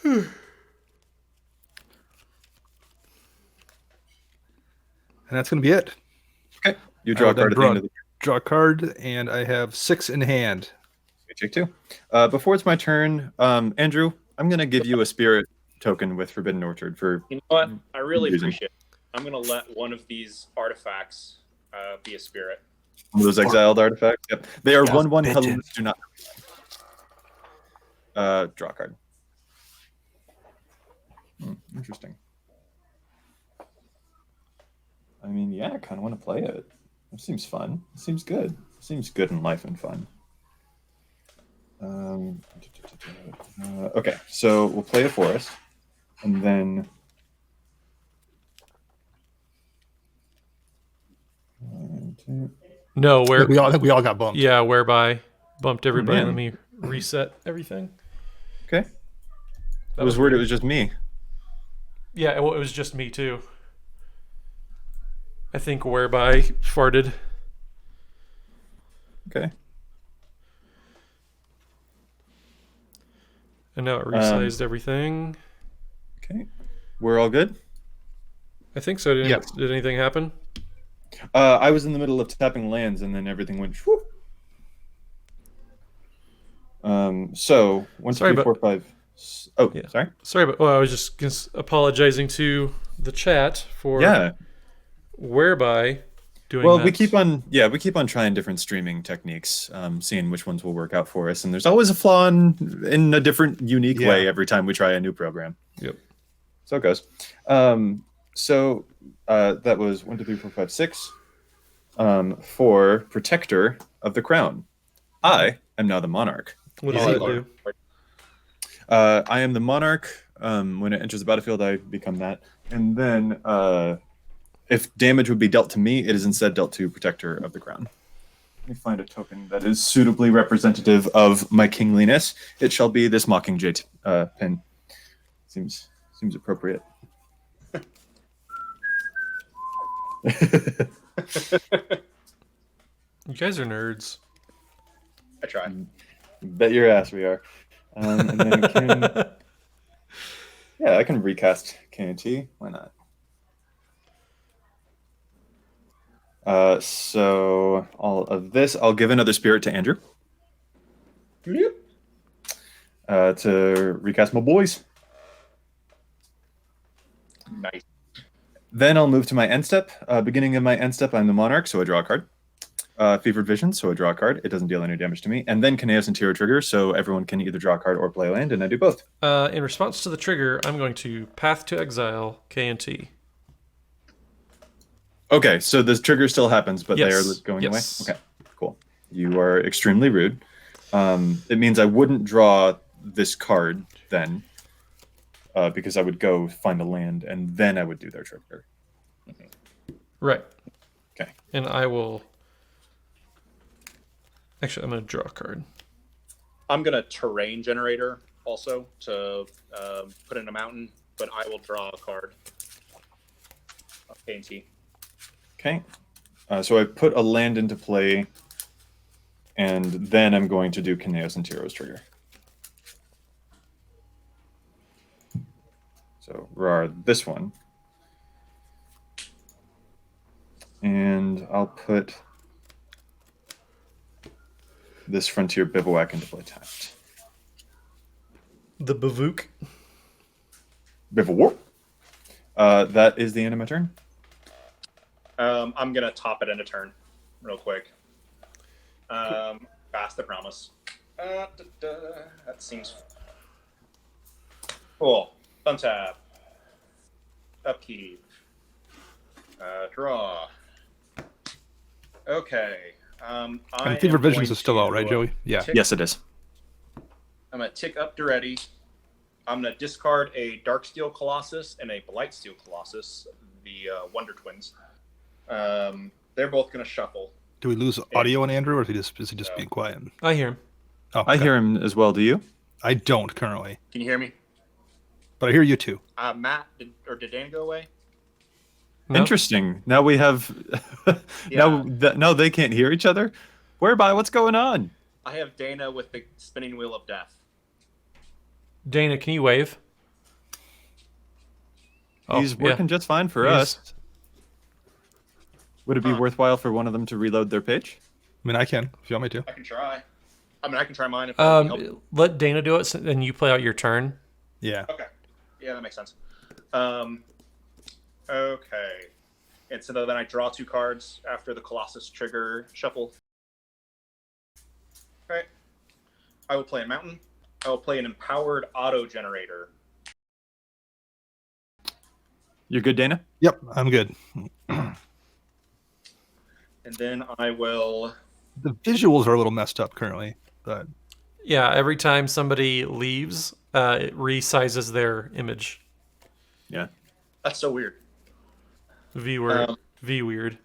[SPEAKER 4] And that's going to be it.
[SPEAKER 1] Okay. You draw a card at the end of the
[SPEAKER 4] Draw a card, and I have 6 in hand.
[SPEAKER 1] take 2. Before it's my turn, Andrew, I'm going to give you a spirit token with Forbidden Orchard for.
[SPEAKER 2] You know what? I really
[SPEAKER 1] using.
[SPEAKER 2] appreciate it. I'm going to let one of these artifacts be a spirit.
[SPEAKER 1] One of those exiled artifacts. Yep, they are 1/1 colorless. Do not. Draw a card. Interesting. I mean, yeah, I kind of want to play it. It seems fun. It seems good. It seems good in life and fun. Okay, so we'll play a forest, and then
[SPEAKER 3] No, where
[SPEAKER 4] I think we all got bumped.
[SPEAKER 3] Yeah, whereby bumped everybody.
[SPEAKER 1] man.
[SPEAKER 3] Let me reset everything.
[SPEAKER 1] okay.
[SPEAKER 3] That
[SPEAKER 1] It was weird. It was just me.
[SPEAKER 3] Yeah, it was just me too. I think whereby farted.
[SPEAKER 1] Okay.
[SPEAKER 3] And now it resized everything.
[SPEAKER 1] Okay. We're all good.
[SPEAKER 3] I think so. Did anything happen?
[SPEAKER 1] I was in the middle of tapping lands, and then everything went. Whoop. So 1, 2,
[SPEAKER 3] Sorry,
[SPEAKER 1] 3, 4, 5. Oh,
[SPEAKER 3] Yeah.
[SPEAKER 1] sorry.
[SPEAKER 3] Sorry, but I was just apologizing to the chat for whereby doing
[SPEAKER 1] Well,
[SPEAKER 3] that.
[SPEAKER 1] we keep on trying different streaming techniques, seeing which ones will work out for us, and there's always a flaw in a different, unique way every time we try a new program.
[SPEAKER 3] Yep.
[SPEAKER 1] So it goes. So that was 1, 2, 3, 4, 5, 6. For Protector of the Crown, I am now the Monarch.
[SPEAKER 3] What does that do?
[SPEAKER 1] I am the Monarch. When it enters the battlefield, I become that. And then, if damage would be dealt to me, it is instead dealt to Protector of the Crown. Let me find a token that is suitably representative of my kingliness. It shall be this Mockingjay pin. Seems appropriate.
[SPEAKER 3] You guys are nerds.
[SPEAKER 2] I try.
[SPEAKER 1] Bet your ass we are. And then I can recast KNT. Why not? So all of this, I'll give another spirit to Andrew.
[SPEAKER 2] Yep.
[SPEAKER 1] To recast my boys.
[SPEAKER 2] Nice.
[SPEAKER 1] Then I'll move to my end step. Beginning of my end step, I'm the Monarch, so I draw a card. Fevered Vision, so I draw a card. It doesn't deal any damage to me. And then Kineos and Tiro trigger, so everyone can either draw a card or play a land, and I do both.
[SPEAKER 3] In response to the trigger, I'm going to Path to Exile KNT.
[SPEAKER 1] Okay, so the trigger still happens, but
[SPEAKER 3] Yes.
[SPEAKER 1] they are going away?
[SPEAKER 3] Yes.
[SPEAKER 1] Okay, cool. You are extremely rude. It means I wouldn't draw this card then, because I would go find a land, and then I would do their trigger.
[SPEAKER 3] Right.
[SPEAKER 1] Okay.
[SPEAKER 3] And I will... Actually, I'm going to draw a card.
[SPEAKER 2] I'm going to terrain generator also to put in a mountain, but I will draw a card. KNT.
[SPEAKER 1] Okay. So I put a land into play, and then I'm going to do Kineos and Tiro's trigger. So Rar, this one. And I'll put this Frontier Bivouac into play tapped.
[SPEAKER 3] The Bavuk.
[SPEAKER 1] Bivouac. That is the end of my turn.
[SPEAKER 2] I'm going to top it in a turn real quick. Fast, I promise. That seems cool. Fun tab. Upkeep. Draw. Okay.
[SPEAKER 4] And Fever Visions is still out, right, Joey? Yeah.
[SPEAKER 1] Yes, it is.
[SPEAKER 2] I'm going to tick up to ready. I'm going to discard a Darksteel Colossus and a Blightsteel Colossus, the Wonder Twins. They're both going to shuffle.
[SPEAKER 4] Do we lose audio on Andrew, or is he just being quiet?
[SPEAKER 3] I hear him.
[SPEAKER 4] Oh,
[SPEAKER 1] I hear him as well. Do you?
[SPEAKER 4] I don't currently,
[SPEAKER 2] Can you hear me?
[SPEAKER 4] but I hear you too.
[SPEAKER 2] Matt, did Dan go away?
[SPEAKER 3] No?
[SPEAKER 1] Interesting. Now we have. Now they can't hear each other. Whereby? What's going on?
[SPEAKER 2] I have Dana with the spinning wheel of death.
[SPEAKER 3] Dana, can you wave?
[SPEAKER 1] He's working just fine for us. Would it be worthwhile for one of them to reload their page?
[SPEAKER 4] I mean, I can if you want me to.
[SPEAKER 2] I can try. I mean, I can try mine if I help.
[SPEAKER 3] Let Dana do it, and you play out your turn.
[SPEAKER 4] Yeah.
[SPEAKER 2] Okay. Yeah, that makes sense. Okay. And so then I draw 2 cards after the Colossus trigger shuffle. Okay. I will play a mountain. I will play an empowered auto generator.
[SPEAKER 1] You're good, Dana?
[SPEAKER 4] Yep, I'm good.
[SPEAKER 2] And then I will...
[SPEAKER 4] The visuals are a little messed up currently, but...
[SPEAKER 3] Yeah, every time somebody leaves, it resizes their image.
[SPEAKER 1] Yeah.
[SPEAKER 2] That's so weird.
[SPEAKER 3] V word. V weird.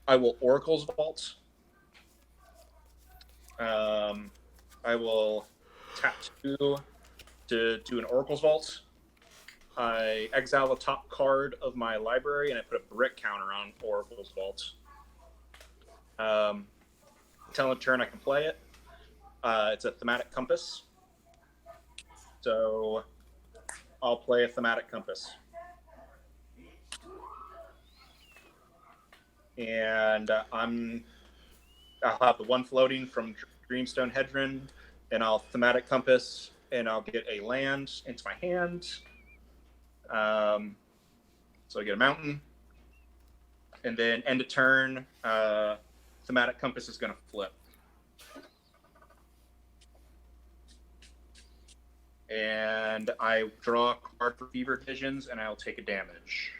[SPEAKER 2] I will Oracle's Vault. I will tap 2 to do an Oracle's Vault. I exile the top card of my library and I put a brick counter on Oracle's Vault. Until a turn I can play it. It's a thematic compass. So I'll play a thematic compass. And I'll have the 1 floating from Dreamstone Hedron, and I'll thematic compass, and I'll get a land into my hand. So I get a mountain, and then end of turn, thematic compass is going to flip. And I draw a card for Fever Visions, and I'll take a damage.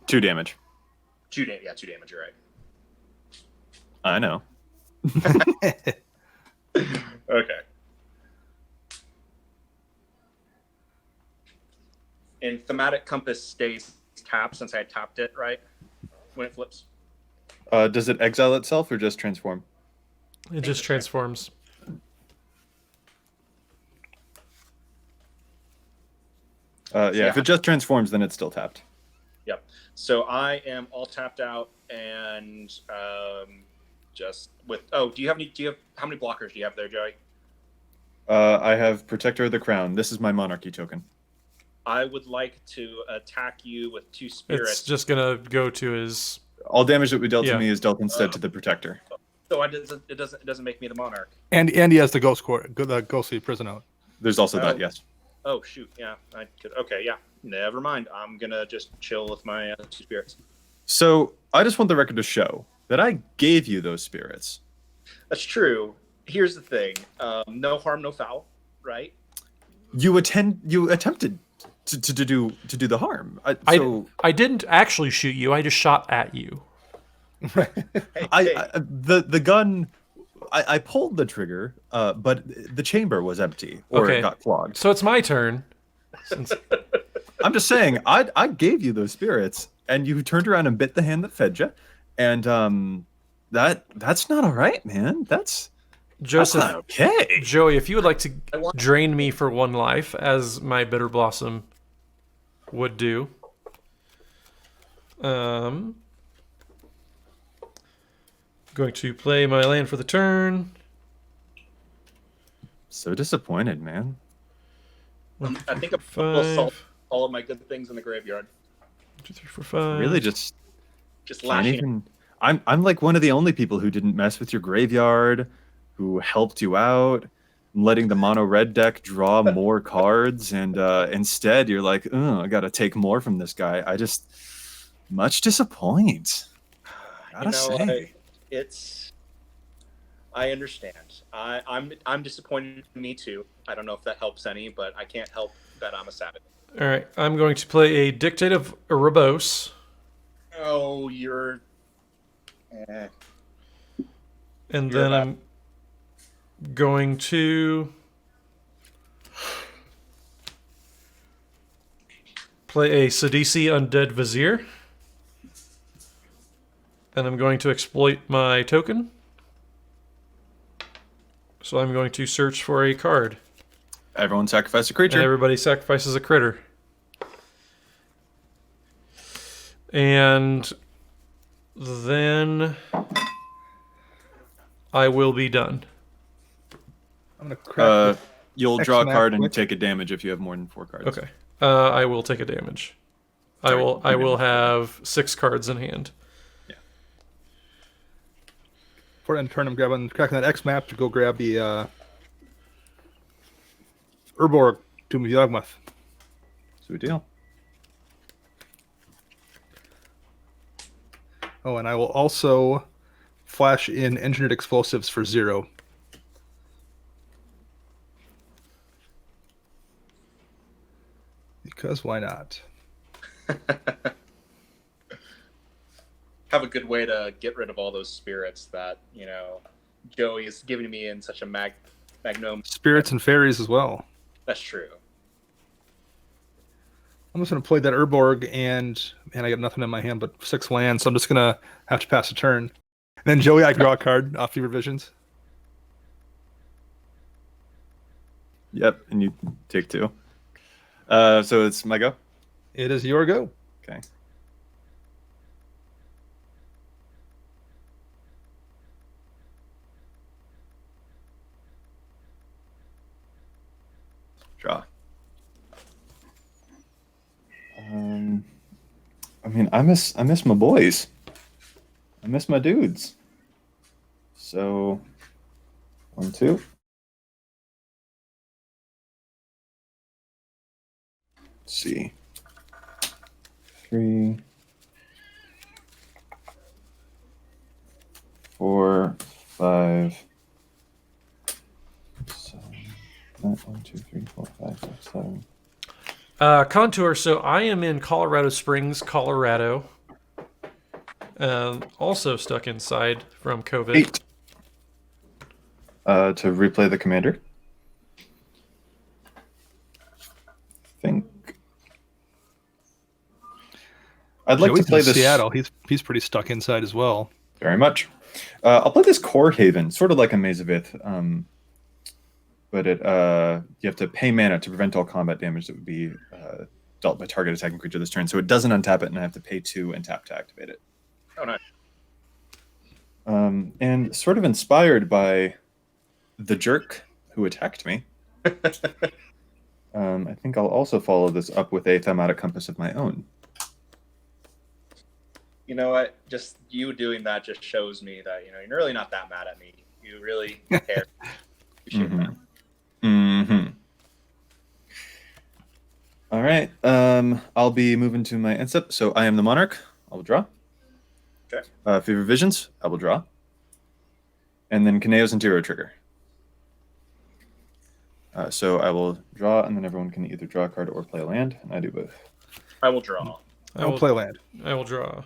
[SPEAKER 1] 2 damage.
[SPEAKER 2] 2 damage, yeah, 2 damage, you're right.
[SPEAKER 1] I know.
[SPEAKER 2] Okay. And thematic compass stays tapped since I tapped it, right? When it flips.
[SPEAKER 1] Does it exile itself or just transform?
[SPEAKER 3] It just transforms.
[SPEAKER 1] Yeah, if it just transforms, then it's still tapped.
[SPEAKER 2] Yep. So I am all tapped out and just with. Oh, do you have how many blockers do you have there, Joey?
[SPEAKER 1] I have Protector of the Crown. This is my monarchy token.
[SPEAKER 2] I would like to attack you with 2 spirits.
[SPEAKER 3] It's just gonna go to his.
[SPEAKER 1] All damage that we dealt to me is dealt instead to the Protector.
[SPEAKER 2] So it doesn't make me the monarch.
[SPEAKER 4] And he has the ghost court, the ghostly prison out.
[SPEAKER 1] There's also that, yes.
[SPEAKER 2] Oh shoot, yeah, I could. Okay, yeah, never mind. I'm gonna just chill with my 2 spirits.
[SPEAKER 1] So I just want the record to show that I gave you those spirits.
[SPEAKER 2] That's true. Here's the thing: no harm, no foul, right?
[SPEAKER 1] You attempted to do the harm.
[SPEAKER 3] I didn't actually shoot you. I just shot at you.
[SPEAKER 1] The gun. I pulled the trigger, but the chamber was empty, or it got clogged.
[SPEAKER 3] So it's my turn.
[SPEAKER 1] I'm just saying, I gave you those spirits, and you turned around and bit the hand that fed you, and that's not all right, man. That's not okay.
[SPEAKER 3] Joey, if you would like to drain me for 1 life, as my Bitter Blossom would do, going to play my land for the turn.
[SPEAKER 1] So disappointed, man.
[SPEAKER 2] I think I'll salt all of my good things in the graveyard.
[SPEAKER 3] 2, 3, 4, 5.
[SPEAKER 1] Really, just
[SPEAKER 2] lashing.
[SPEAKER 1] I'm like one of the only people who didn't mess with your graveyard, who helped you out, letting the mono red deck draw more cards, and instead you're like, oh, I gotta take more from this guy. I just much disappoint. Gotta say.
[SPEAKER 2] I understand. I'm disappointed in me too. I don't know if that helps any, but I can't help that I'm a savage.
[SPEAKER 3] All right, I'm going to play a Dictate of Erebos.
[SPEAKER 2] Oh, you're.
[SPEAKER 3] And then I'm going to play a Sidisi Undead Vizier. And I'm going to exploit my token. So I'm going to search for a card.
[SPEAKER 1] Everyone sacrifice a creature.
[SPEAKER 3] And everybody sacrifices a critter. And then I will be done.
[SPEAKER 4] I'm gonna crack
[SPEAKER 1] you'll draw a card and take a damage if you have more than 4 cards.
[SPEAKER 3] Okay. I will take a damage. I will have 6 cards in hand.
[SPEAKER 1] Yeah.
[SPEAKER 4] before I end turn, I'm cracking that X map to go grab the Urborg Tomb of Yawgmoth.
[SPEAKER 1] Sweet deal.
[SPEAKER 4] Oh, and I will also flash in engineered explosives for 0. Because why not?
[SPEAKER 2] Have a good way to get rid of all those spirits that, Joey is giving me in such a magnum.
[SPEAKER 4] Spirits and fairies as well.
[SPEAKER 2] That's true.
[SPEAKER 4] I'm just going to play that Urborg, and man, I got nothing in my hand but 6 lands, so I'm just going to have to pass a turn. And then Joey, I draw a card off Fever Visions.
[SPEAKER 1] Yep, and you take 2. So it's my go?
[SPEAKER 4] It is your go.
[SPEAKER 1] Okay. Draw. I mean, I miss my boys. I miss my dudes. So 1, 2. Let's see. 3, 4, 5, 7. 1, 2, 3, 4, 5, 6, 7.
[SPEAKER 3] Contour. So I am in Colorado Springs, Colorado. Also stuck inside from COVID.
[SPEAKER 1] 8. To replay the commander. Think. I'd like
[SPEAKER 4] Joey's
[SPEAKER 1] to play
[SPEAKER 4] in
[SPEAKER 1] this.
[SPEAKER 4] Seattle. He's pretty stuck inside as well.
[SPEAKER 1] Very much. I'll play this Core Haven, sort of like a Maze of Ith. But you have to pay mana to prevent all combat damage that would be dealt by target attacking creature this turn. So it doesn't untap it, and I have to pay 2 and tap to activate it.
[SPEAKER 2] Oh, nice.
[SPEAKER 1] And sort of inspired by the jerk who attacked me, I think I'll also follow this up with a thematic compass of my own.
[SPEAKER 2] You know what? Just you doing that just shows me that, you're really not that mad at me. You really care.
[SPEAKER 1] All right. I'll be moving to my end step. So I am the Monarch. I will draw.
[SPEAKER 2] Okay.
[SPEAKER 1] Fever Visions. I will draw. And then Kaneo's Interior trigger. So I will draw, and then everyone can either draw a card or play a land, and I do both.
[SPEAKER 2] I will draw.
[SPEAKER 4] I will play land.
[SPEAKER 3] I will draw.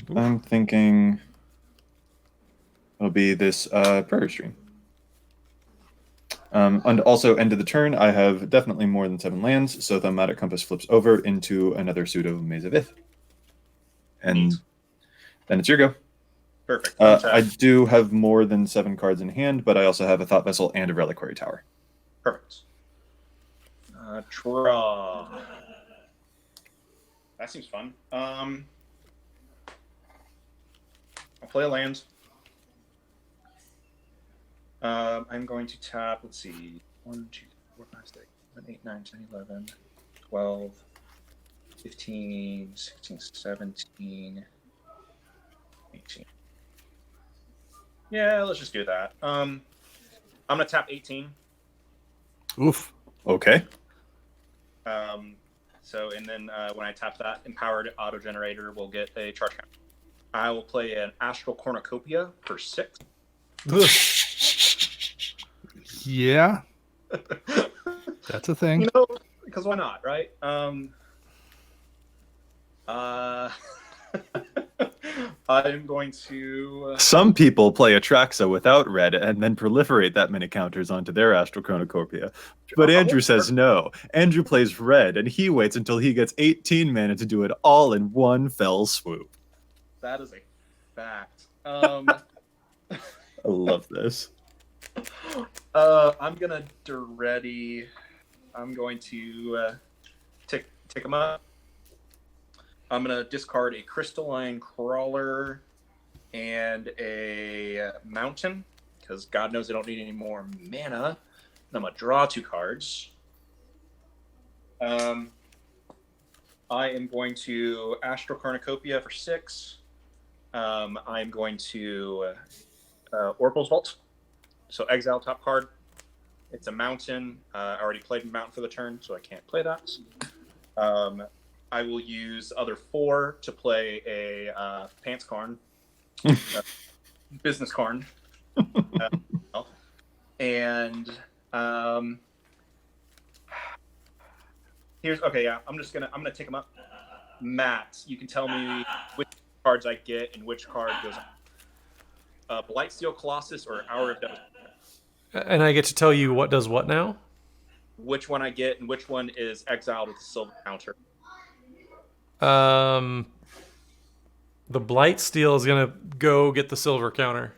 [SPEAKER 1] Oof. I'm thinking it'll be this Prairie Stream. And also, end of the turn, I have definitely more than 7 lands, so Thematic Compass flips over into another pseudo Maze of Ith. And then it's your go.
[SPEAKER 2] Perfect.
[SPEAKER 1] I do have more than 7 cards in hand, but I also have a Thought Vessel and a Reliquary Tower.
[SPEAKER 2] Perfect. Draw. That seems fun. I'll play a land. I'm going to tap, let's see, 1, 2, 4, 5, 6, 7, 8, 9, 10, 11, 12, 15, 16, 17, 18. Yeah, let's just do that. I'm going to tap 18.
[SPEAKER 4] Oof.
[SPEAKER 1] Okay.
[SPEAKER 2] And then when I tap that, Empowered Auto Generator will get a charge count. I will play an Astral Cornucopia for 6.
[SPEAKER 4] Yeah. That's a thing.
[SPEAKER 2] Because why not, right? I'm going to...
[SPEAKER 1] Some people play Atraxa without red and then proliferate that many counters onto their Astral Cornucopia. But Andrew says no. Andrew plays red, and he waits until he gets 18 mana to do it all in one fell swoop.
[SPEAKER 2] That is a fact.
[SPEAKER 1] I love this.
[SPEAKER 2] I'm going to ready. I'm going to tick them up. I'm going to discard a Crystalline Crawler and a Mountain, because God knows I don't need any more mana. And I'm going to draw 2 cards. I am going to Astral Cornucopia for 6. I'm going to Oracle's Vault. So exile top card. It's a mountain. I already played mountain for the turn, so I can't play that. I will use other 4 to play a Pants Karn. Business Karn. And here's okay. Yeah, I'm gonna take them up. Matt, you can tell me which cards I get and which card goes on. Blightsteel Colossus or Hour of Devastation.
[SPEAKER 3] And I get to tell you what does what now?
[SPEAKER 2] Which one I get and which one is exiled with the silver counter.
[SPEAKER 3] The Blightsteel is gonna go get the silver counter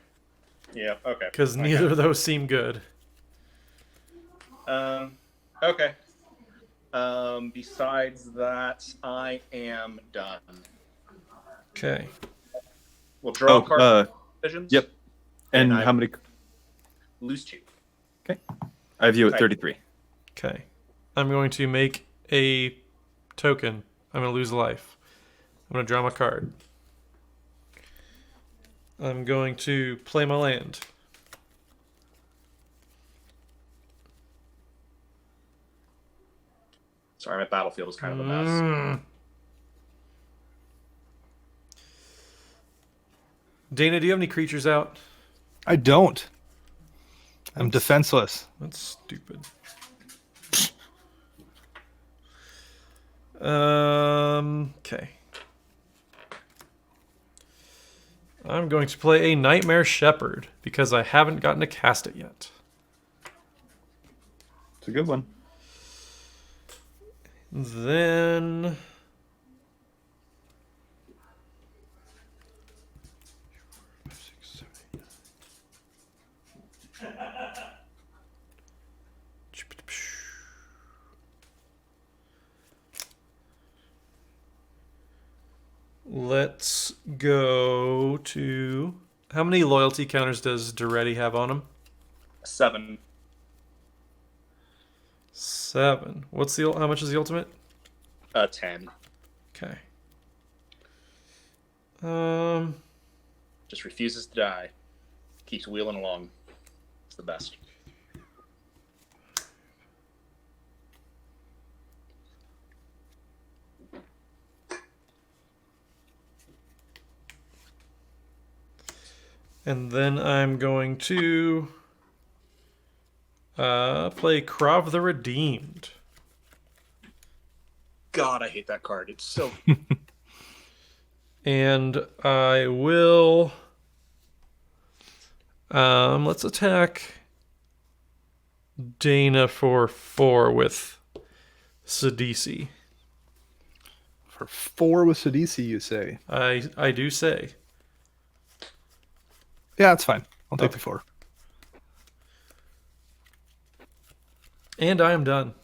[SPEAKER 2] Yeah. Okay.
[SPEAKER 3] because neither of those seem good.
[SPEAKER 2] Okay. Besides that, I am done.
[SPEAKER 3] Okay.
[SPEAKER 2] We'll draw a card. Decisions.
[SPEAKER 1] Yep. And
[SPEAKER 2] I
[SPEAKER 1] how many?
[SPEAKER 2] lose 2.
[SPEAKER 1] Okay. I have you at 33.
[SPEAKER 3] Okay. I'm going to make a token. I'm going to lose a life. I'm going to draw my card. I'm going to play my land.
[SPEAKER 2] Sorry, my battlefield is kind of a mess.
[SPEAKER 3] Dana, do you have any creatures out?
[SPEAKER 4] I don't. I'm defenseless.
[SPEAKER 3] That's stupid. Okay. I'm going to play a Nightmare Shepherd because I haven't gotten to cast it yet.
[SPEAKER 1] It's a good one.
[SPEAKER 3] Then let's go to... How many loyalty counters does Duretti have on him?
[SPEAKER 2] 7.
[SPEAKER 3] 7. What's the... How much is the ultimate?
[SPEAKER 2] 10.
[SPEAKER 3] Okay.
[SPEAKER 2] Just refuses to die. Keeps wheeling along. It's the best.
[SPEAKER 3] And then I'm going to play Krav the Redeemed.
[SPEAKER 2] God, I hate that card. It's so...
[SPEAKER 3] And I will... let's attack Dana for 4 with Sidisi.
[SPEAKER 4] For 4 with Sidisi, you say?
[SPEAKER 3] I do say.
[SPEAKER 4] Yeah, that's fine. I'll take the 4.
[SPEAKER 3] And I am done.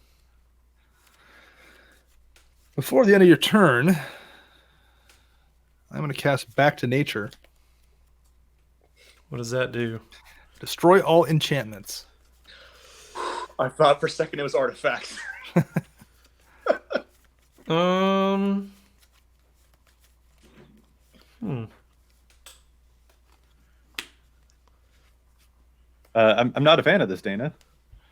[SPEAKER 4] Before the end of your turn, I'm going to cast Back to Nature.
[SPEAKER 3] What does that do?
[SPEAKER 4] Destroy all enchantments.
[SPEAKER 2] I thought for a second it was artifacts.
[SPEAKER 1] I'm not a fan of this, Dana.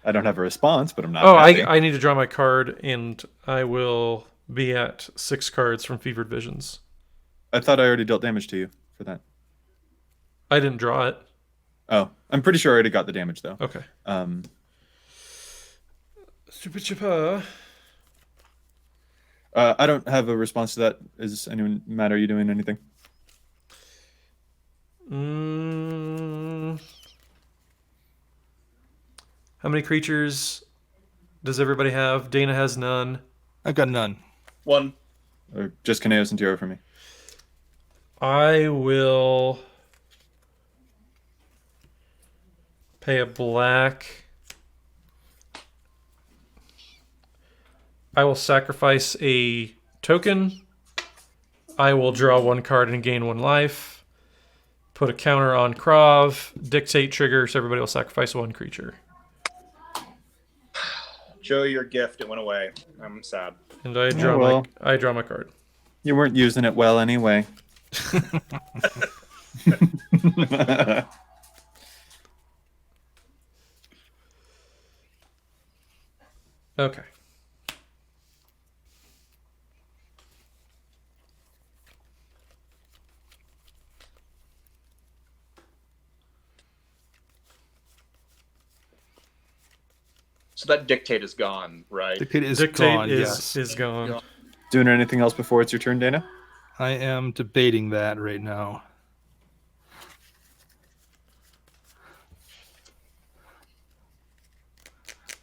[SPEAKER 1] I don't have a response, but I'm not.
[SPEAKER 3] Oh,
[SPEAKER 1] happy.
[SPEAKER 3] I need to draw my card, and I will be at 6 cards from Fevered Visions.
[SPEAKER 1] I thought I already dealt damage to you for that.
[SPEAKER 3] I didn't draw it.
[SPEAKER 1] Oh, I'm pretty sure I already got the damage though.
[SPEAKER 3] Okay. Stupid chipper.
[SPEAKER 1] I don't have a response to that. Is anyone mad? Are you doing anything?
[SPEAKER 3] How many creatures does everybody have? Dana has none.
[SPEAKER 4] I've got none.
[SPEAKER 2] 1.
[SPEAKER 1] Or just Kaneos and Tiro for me?
[SPEAKER 3] I will pay a black. I will sacrifice a token. I will draw 1 card and gain 1 life. Put a counter on Krav. Dictate trigger, so everybody will sacrifice 1 creature.
[SPEAKER 2] Joe, your gift, it went away. I'm sad.
[SPEAKER 3] And I draw my card.
[SPEAKER 1] You weren't using it well anyway.
[SPEAKER 3] Okay.
[SPEAKER 2] So that dictate is gone, right?
[SPEAKER 4] Dictate is
[SPEAKER 3] Dictate
[SPEAKER 4] gone,
[SPEAKER 3] is
[SPEAKER 4] yes.
[SPEAKER 3] is gone.
[SPEAKER 1] Doing anything else before it's your turn, Dana?
[SPEAKER 4] I am debating that right now.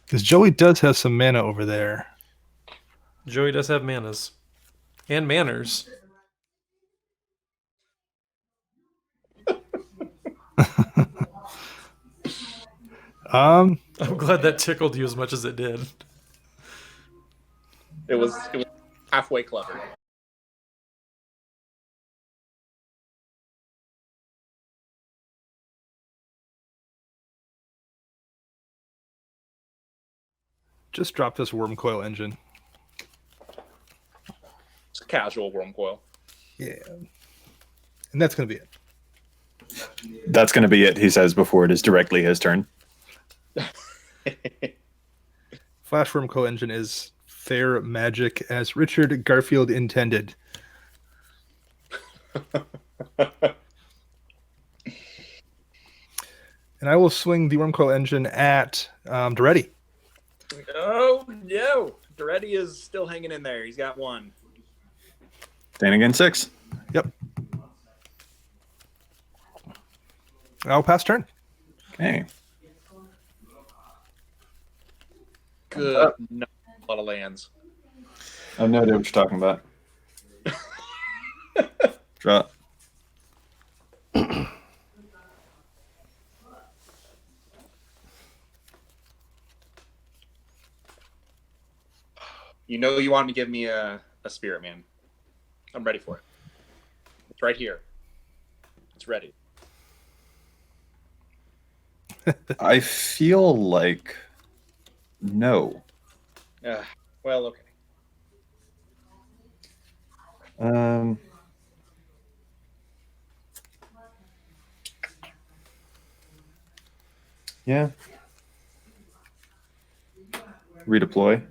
[SPEAKER 4] Because Joey does have some mana over there.
[SPEAKER 3] Joey does have manas and manners. I'm glad that tickled you as much as it did.
[SPEAKER 2] It was halfway clever.
[SPEAKER 4] just drop this worm coil engine.
[SPEAKER 2] It's a casual worm coil.
[SPEAKER 4] Yeah. And that's going to be it.
[SPEAKER 1] That's going to be it, he says before it is directly his turn.
[SPEAKER 4] Flash worm coil engine is fair magic as Richard Garfield intended. And I will swing the worm coil engine at Doretti.
[SPEAKER 2] Oh, no. Doretti is still hanging in there. He's got one.
[SPEAKER 1] Dana again, 6.
[SPEAKER 4] Yep. I'll pass turn.
[SPEAKER 1] Okay.
[SPEAKER 2] Good. No, a lot of lands.
[SPEAKER 1] I have no idea what you're talking about. Drop.
[SPEAKER 2] You know you want to give me a spirit, man. I'm ready for it. It's right here. It's ready.
[SPEAKER 1] I feel like no.
[SPEAKER 2] Well, okay.
[SPEAKER 1] Yeah. Redeploy.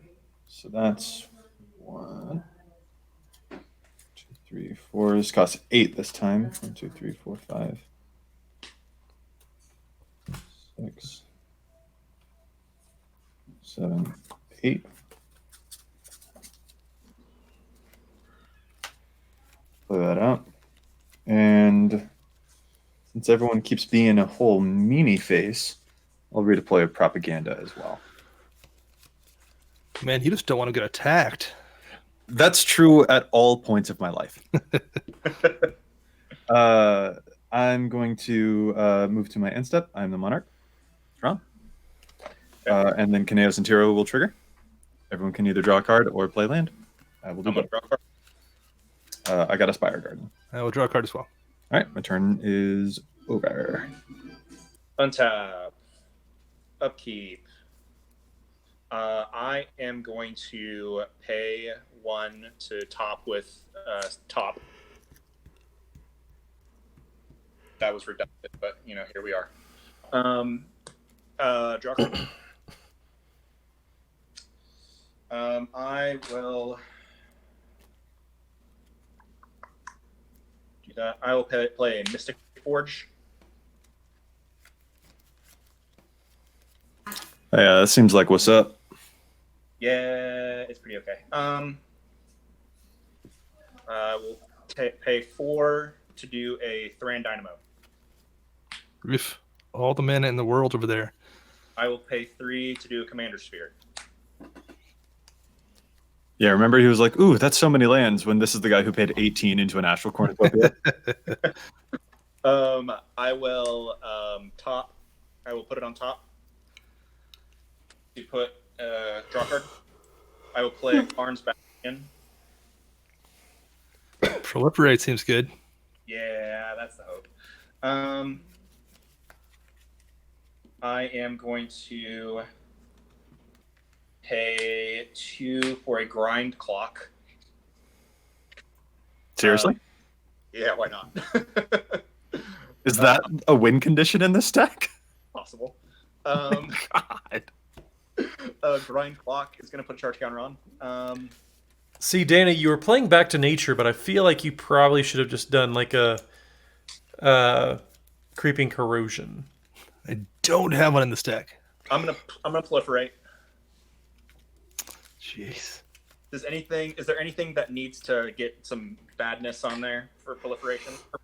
[SPEAKER 1] So that's 1, 2, 3, 4. This costs 8 this time. 1, 2, 3, 4, 5, 6, 7, 8. Play that out. And since everyone keeps being a whole meanie face, I'll redeploy a propaganda as well.
[SPEAKER 4] Man, you just don't want to get attacked.
[SPEAKER 1] That's true at all points of my life. I'm going to move to my end step. I'm the Monarch. Draw. And then Kaneos and Tiro will trigger. Everyone can either draw a card or play land. I will do both. I got a Spire Garden.
[SPEAKER 4] I will draw a card as well.
[SPEAKER 1] All right, my turn is over.
[SPEAKER 2] Untap. Upkeep. I am going to pay 1 to top with top. That was redundant, but here we are. Draw card. I will do that. I will play Mystic Forge.
[SPEAKER 1] Yeah, that seems like what's up.
[SPEAKER 2] Yeah, it's pretty okay. We'll pay 4 to do a Thran Dynamo.
[SPEAKER 4] Oof. All the mana in the world over there.
[SPEAKER 2] I will pay 3 to do a Commander Sphere.
[SPEAKER 1] Yeah, remember he was like, ooh, that's so many lands, when this is the guy who paid 18 into an Astral Cornucopia.
[SPEAKER 2] I will top. I will put it on top. You put draw card. I will play Barnes back in.
[SPEAKER 4] Proliferate seems good.
[SPEAKER 2] Yeah, that's the hope. I am going to pay 2 for a grind clock.
[SPEAKER 1] Seriously?
[SPEAKER 2] Yeah, why not?
[SPEAKER 1] Is that a win condition in this deck?
[SPEAKER 2] Possible.
[SPEAKER 1] God.
[SPEAKER 2] Grind Clock is going to put a charge counter on.
[SPEAKER 3] See, Danny, you were playing Back to Nature, but I feel like you probably should have just done like a Creeping Corrosion.
[SPEAKER 4] I don't have one in this deck.
[SPEAKER 2] I'm gonna proliferate.
[SPEAKER 4] Jeez.
[SPEAKER 2] Is there anything that needs to get some badness on there for proliferation?
[SPEAKER 4] I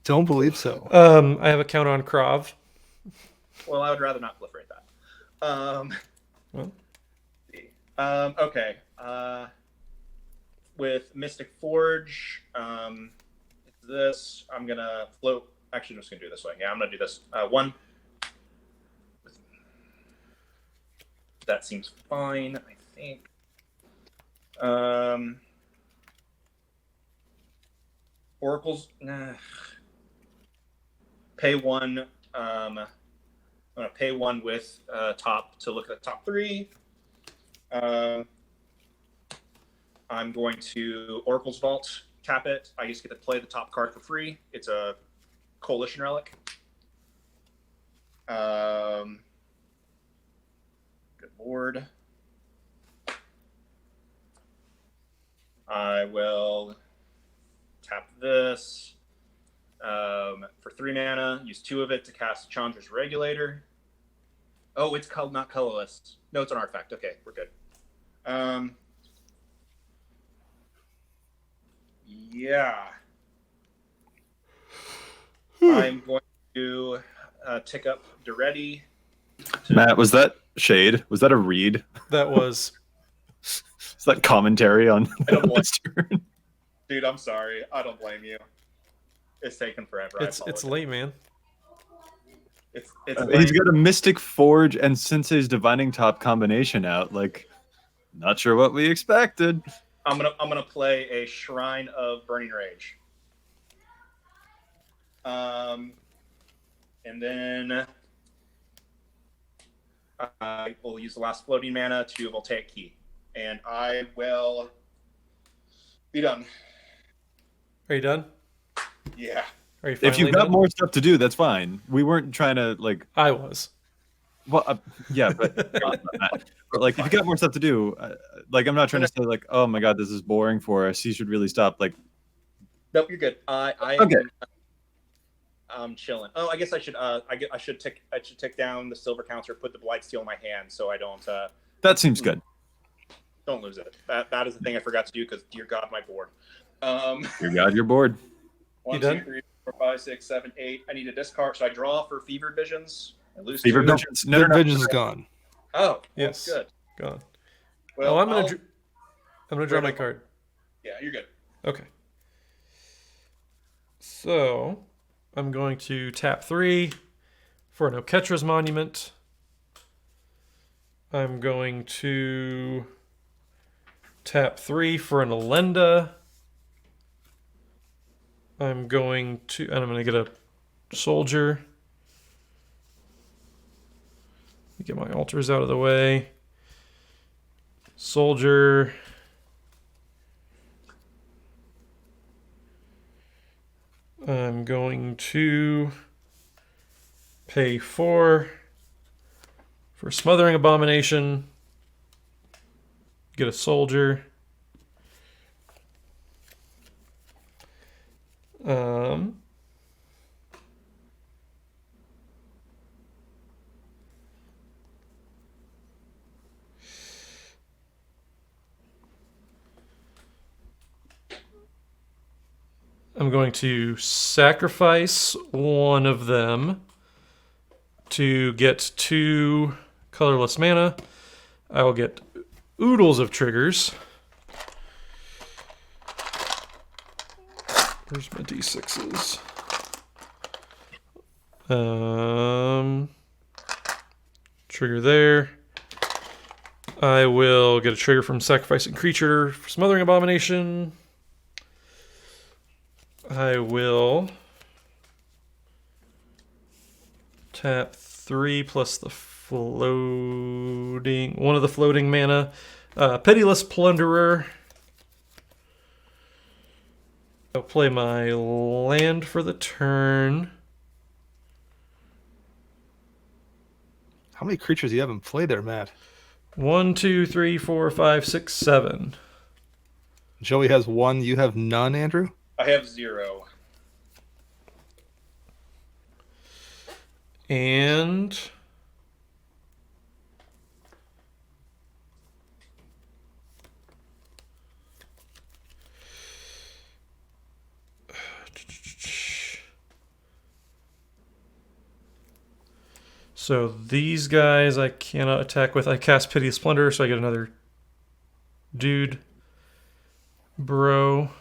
[SPEAKER 4] don't believe so.
[SPEAKER 3] I have a count on Krav.
[SPEAKER 2] Well, I would rather not proliferate that.
[SPEAKER 3] Well.
[SPEAKER 2] Okay. With Mystic Forge, this I'm gonna float. Actually, I'm just gonna do it this way. Yeah, I'm gonna do this. One. That seems fine, I think. Oracles. Pay one. I'm gonna pay one with top to look at the top three. I'm going to Oracle's Vault, tap it. I just get to play the top card for free. It's a Coalition Relic. Good board. I will tap this for 3 mana. Use 2 of it to cast Chandra's Regulator. Oh, it's not colorless. No, it's an artifact. Okay, we're good. Yeah. I'm going to tick up Duretti.
[SPEAKER 1] Matt, was that shade? Was that a read?
[SPEAKER 3] That was.
[SPEAKER 1] Is that commentary on this turn?
[SPEAKER 2] Dude, I'm sorry. I don't blame you. It's taken forever.
[SPEAKER 3] It's late, man.
[SPEAKER 2] It's
[SPEAKER 1] he's got a Mystic Forge and Sensei's Divining Top combination out. Like, not sure what we expected.
[SPEAKER 2] I'm gonna play a Shrine of Burning Rage. And then I will use the last floating mana to Voltaic Key. And I will be done.
[SPEAKER 3] Are you done?
[SPEAKER 2] Yeah.
[SPEAKER 3] Are you
[SPEAKER 1] If you've
[SPEAKER 3] finally
[SPEAKER 1] got
[SPEAKER 3] done?
[SPEAKER 1] more stuff to do, that's fine. We weren't trying to, like...
[SPEAKER 3] I was.
[SPEAKER 1] Well, yeah, but like, if you got more stuff to do, like, I'm not trying to say, like, oh my god, this is boring for us. You should really stop. Like,
[SPEAKER 2] nope, you're good.
[SPEAKER 1] Okay.
[SPEAKER 2] I'm chilling. Oh, I guess I should. I should tick down the silver counter, put the Blight Steel in my hand, so I don't.
[SPEAKER 1] That seems good.
[SPEAKER 2] Don't lose it. That is the thing I forgot to do because, dear God, my board.
[SPEAKER 1] Dear God, you're bored.
[SPEAKER 2] 1, 2, 3, 4, 5, 6, 7, 8. I need a discard. Should I draw for Fevered Visions? I lose
[SPEAKER 1] Fever
[SPEAKER 2] 2?
[SPEAKER 1] Visions. No.
[SPEAKER 4] Visions is gone.
[SPEAKER 2] Oh,
[SPEAKER 3] Yes.
[SPEAKER 2] good.
[SPEAKER 3] Gone.
[SPEAKER 2] Well,
[SPEAKER 3] I'm gonna draw my card.
[SPEAKER 2] Yeah, you're good.
[SPEAKER 3] Okay. So I'm going to tap 3 for an Oketra's Monument. I'm going to tap 3 for an Elenda. I'm going to get a Soldier. Get my altars out of the way. Soldier. I'm going to pay 4 for Smothering Abomination. Get a Soldier. I'm going to sacrifice one of them to get 2 colorless mana. I will get oodles of triggers. Where's my D6s? Trigger there. I will get a trigger from sacrificing creature for Smothering Abomination. I will tap 3 plus the one of the floating mana. Pitiless Plunderer. I'll play my land for the turn.
[SPEAKER 4] How many creatures do you have in play there, Matt?
[SPEAKER 3] 1, 2, 3, 4, 5, 6, 7.
[SPEAKER 4] Joey has 1. You have none, Andrew?
[SPEAKER 2] I have 0.
[SPEAKER 3] And so these guys I cannot attack with. I cast Pity of Splendor, so I get another dude. Bro.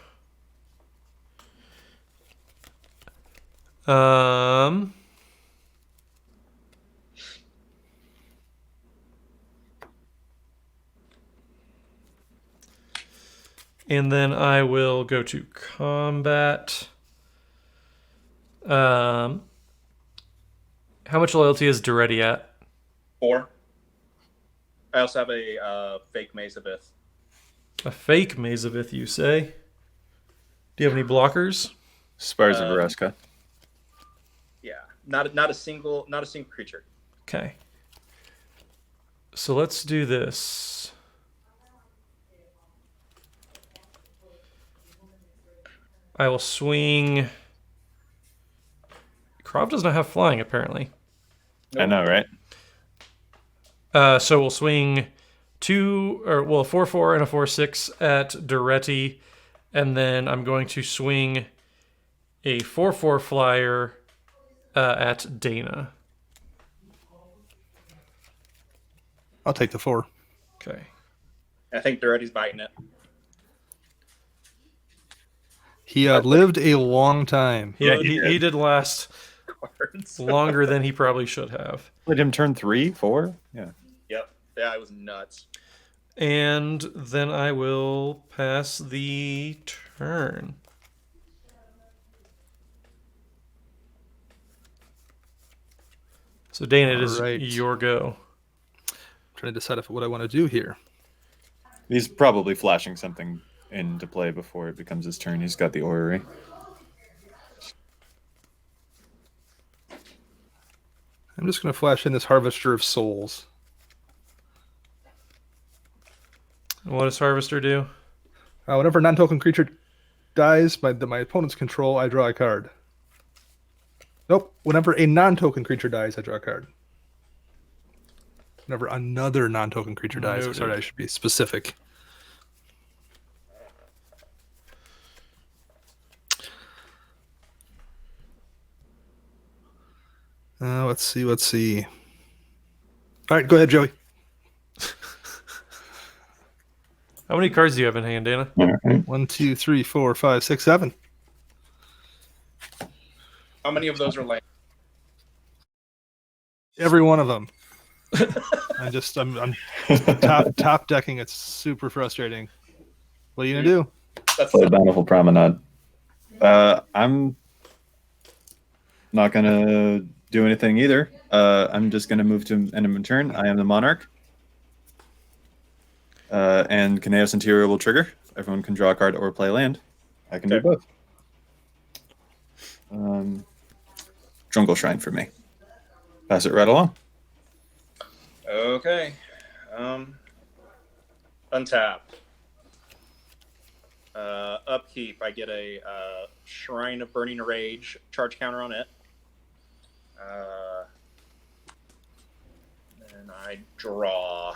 [SPEAKER 3] And then I will go to combat. How much loyalty is Duretti at?
[SPEAKER 2] 4. I also have a fake Mazavith.
[SPEAKER 3] A fake Mazavith, you say? Do you have any blockers?
[SPEAKER 1] Spires of Vereska.
[SPEAKER 2] Yeah, not a single creature.
[SPEAKER 3] Okay. So let's do this. I will swing. Krav does not have flying, apparently.
[SPEAKER 1] I know, right?
[SPEAKER 3] So we'll swing 4/4 and a 4/6 at Duretti, and then I'm going to swing a 4/4 flyer at Dana.
[SPEAKER 4] I'll take the 4.
[SPEAKER 3] Okay.
[SPEAKER 2] I think Duretti's biting it.
[SPEAKER 4] He lived a long time.
[SPEAKER 3] He did last
[SPEAKER 2] Cards.
[SPEAKER 3] longer than he probably should have.
[SPEAKER 1] Let him turn 3, 4? Yeah.
[SPEAKER 2] Yep. Yeah, it was nuts.
[SPEAKER 3] And then I will pass the turn. So Dana, it is
[SPEAKER 4] Alright.
[SPEAKER 3] your go.
[SPEAKER 4] Trying to decide what I want to do here.
[SPEAKER 1] He's probably flashing something into play before it becomes his turn. He's got the orrery.
[SPEAKER 4] I'm just going to flash in this Harvester of Souls.
[SPEAKER 3] What does Harvester do?
[SPEAKER 4] Whenever a non-token creature dies by my opponent's control, I draw a card. Nope. Whenever a non-token creature dies, I draw a card. Whenever another non-token creature dies,
[SPEAKER 3] Noted.
[SPEAKER 4] sorry, I should be specific. Let's see. All right, go ahead, Joey.
[SPEAKER 3] How many cards do you have in hand, Dana?
[SPEAKER 4] 1, 2, 3, 4, 5, 6, 7.
[SPEAKER 2] How many of those are land?
[SPEAKER 4] Every one of them. I'm top decking. It's super frustrating. What are you gonna do?
[SPEAKER 2] That's
[SPEAKER 1] Play Bountiful Promenade. I'm not gonna do anything either. I'm just gonna move to end of my turn. I am the Monarch. And Chaos Interior will trigger. Everyone can draw a card or play land. I can do both. Jungle Shrine for me. Pass it right along.
[SPEAKER 2] okay. Untap. Upkeep. I get a Shrine of Burning Rage charge counter on it. And I draw.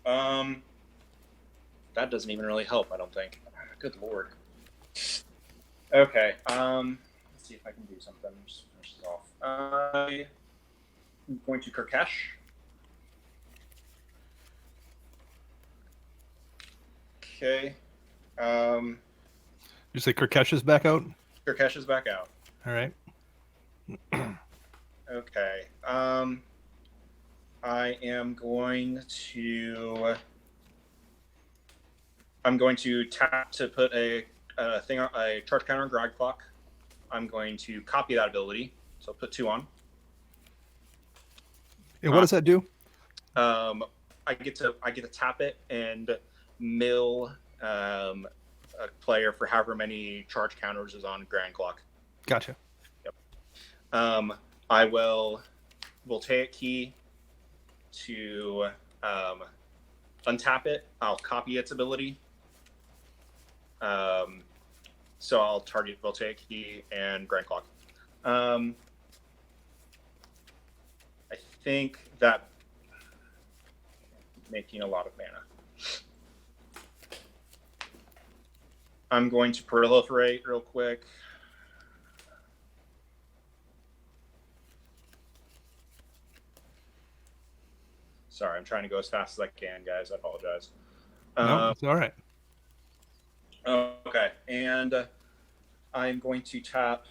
[SPEAKER 2] That doesn't even really help, I don't think. Good lord. Okay, let's see if I can do something. Just finish this off. I'm going to Kirkesh. Okay.
[SPEAKER 4] You say Kirkesh is back out?
[SPEAKER 2] Kirkesh is back out.
[SPEAKER 4] All right.
[SPEAKER 2] Okay. I am going to. I'm going to tap to put a charge counter on Grog Clock. I'm going to copy that ability, so put 2 on.
[SPEAKER 4] And what does that do?
[SPEAKER 2] I get to tap it and mill a player for however many charge counters is on Grand Clock.
[SPEAKER 4] Gotcha.
[SPEAKER 2] Yep. I will Voltaic Key to untap it. I'll copy its ability. So I'll target Voltaic Key and Grand Clock. I think that making a lot of mana. I'm going to proliferate real quick. Sorry, I'm trying to go as fast as I can, guys. I apologize.
[SPEAKER 4] No, it's all right.
[SPEAKER 2] Okay, and I'm going to tap.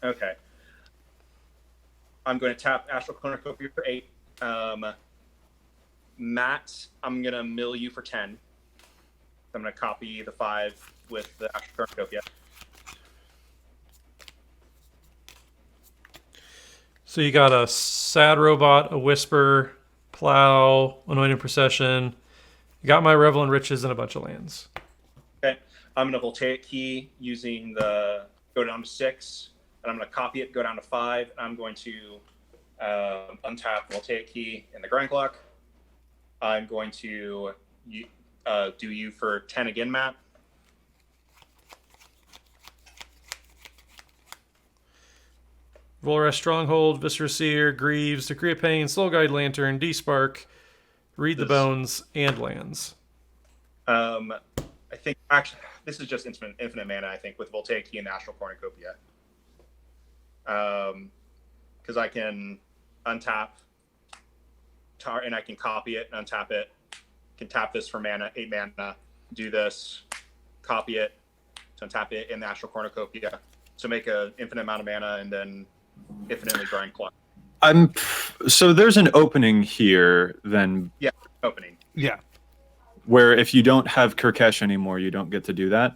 [SPEAKER 2] Okay. I'm going to tap Astral Cornucopia for 8. Matt, I'm going to mill you for 10. I'm going to copy the 5 with the Astral Cornucopia.
[SPEAKER 3] So you got a Sad Robot, a Whisper, Plow, Anointed Procession. You got my Revel in Riches and a bunch of lands.
[SPEAKER 2] Okay. I'm going to Voltaic Key using the go down to 6. And I'm going to copy it, go down to 5. I'm going to untap Voltaic Key in the Grand Clock. I'm going to do you for 10 again, Matt.
[SPEAKER 3] Volrath Stronghold, Viscera Seer, Greaves, Decree of Pain, Soul Guide Lantern, D-Spark, Read the Bones, and lands.
[SPEAKER 2] I think, actually, this is just infinite mana, I think, with Voltaic Key and Astral Cornucopia. Because I can untap, and I can copy it and untap it. Can tap this for mana, 8 mana, do this, copy it, to untap it in the Astral Cornucopia. So make an infinite amount of mana and then infinitely Grand Clock.
[SPEAKER 1] So there's an opening here then.
[SPEAKER 2] Yeah, opening.
[SPEAKER 4] Yeah.
[SPEAKER 1] Where if you don't have Kirkesh anymore, you don't get to do that?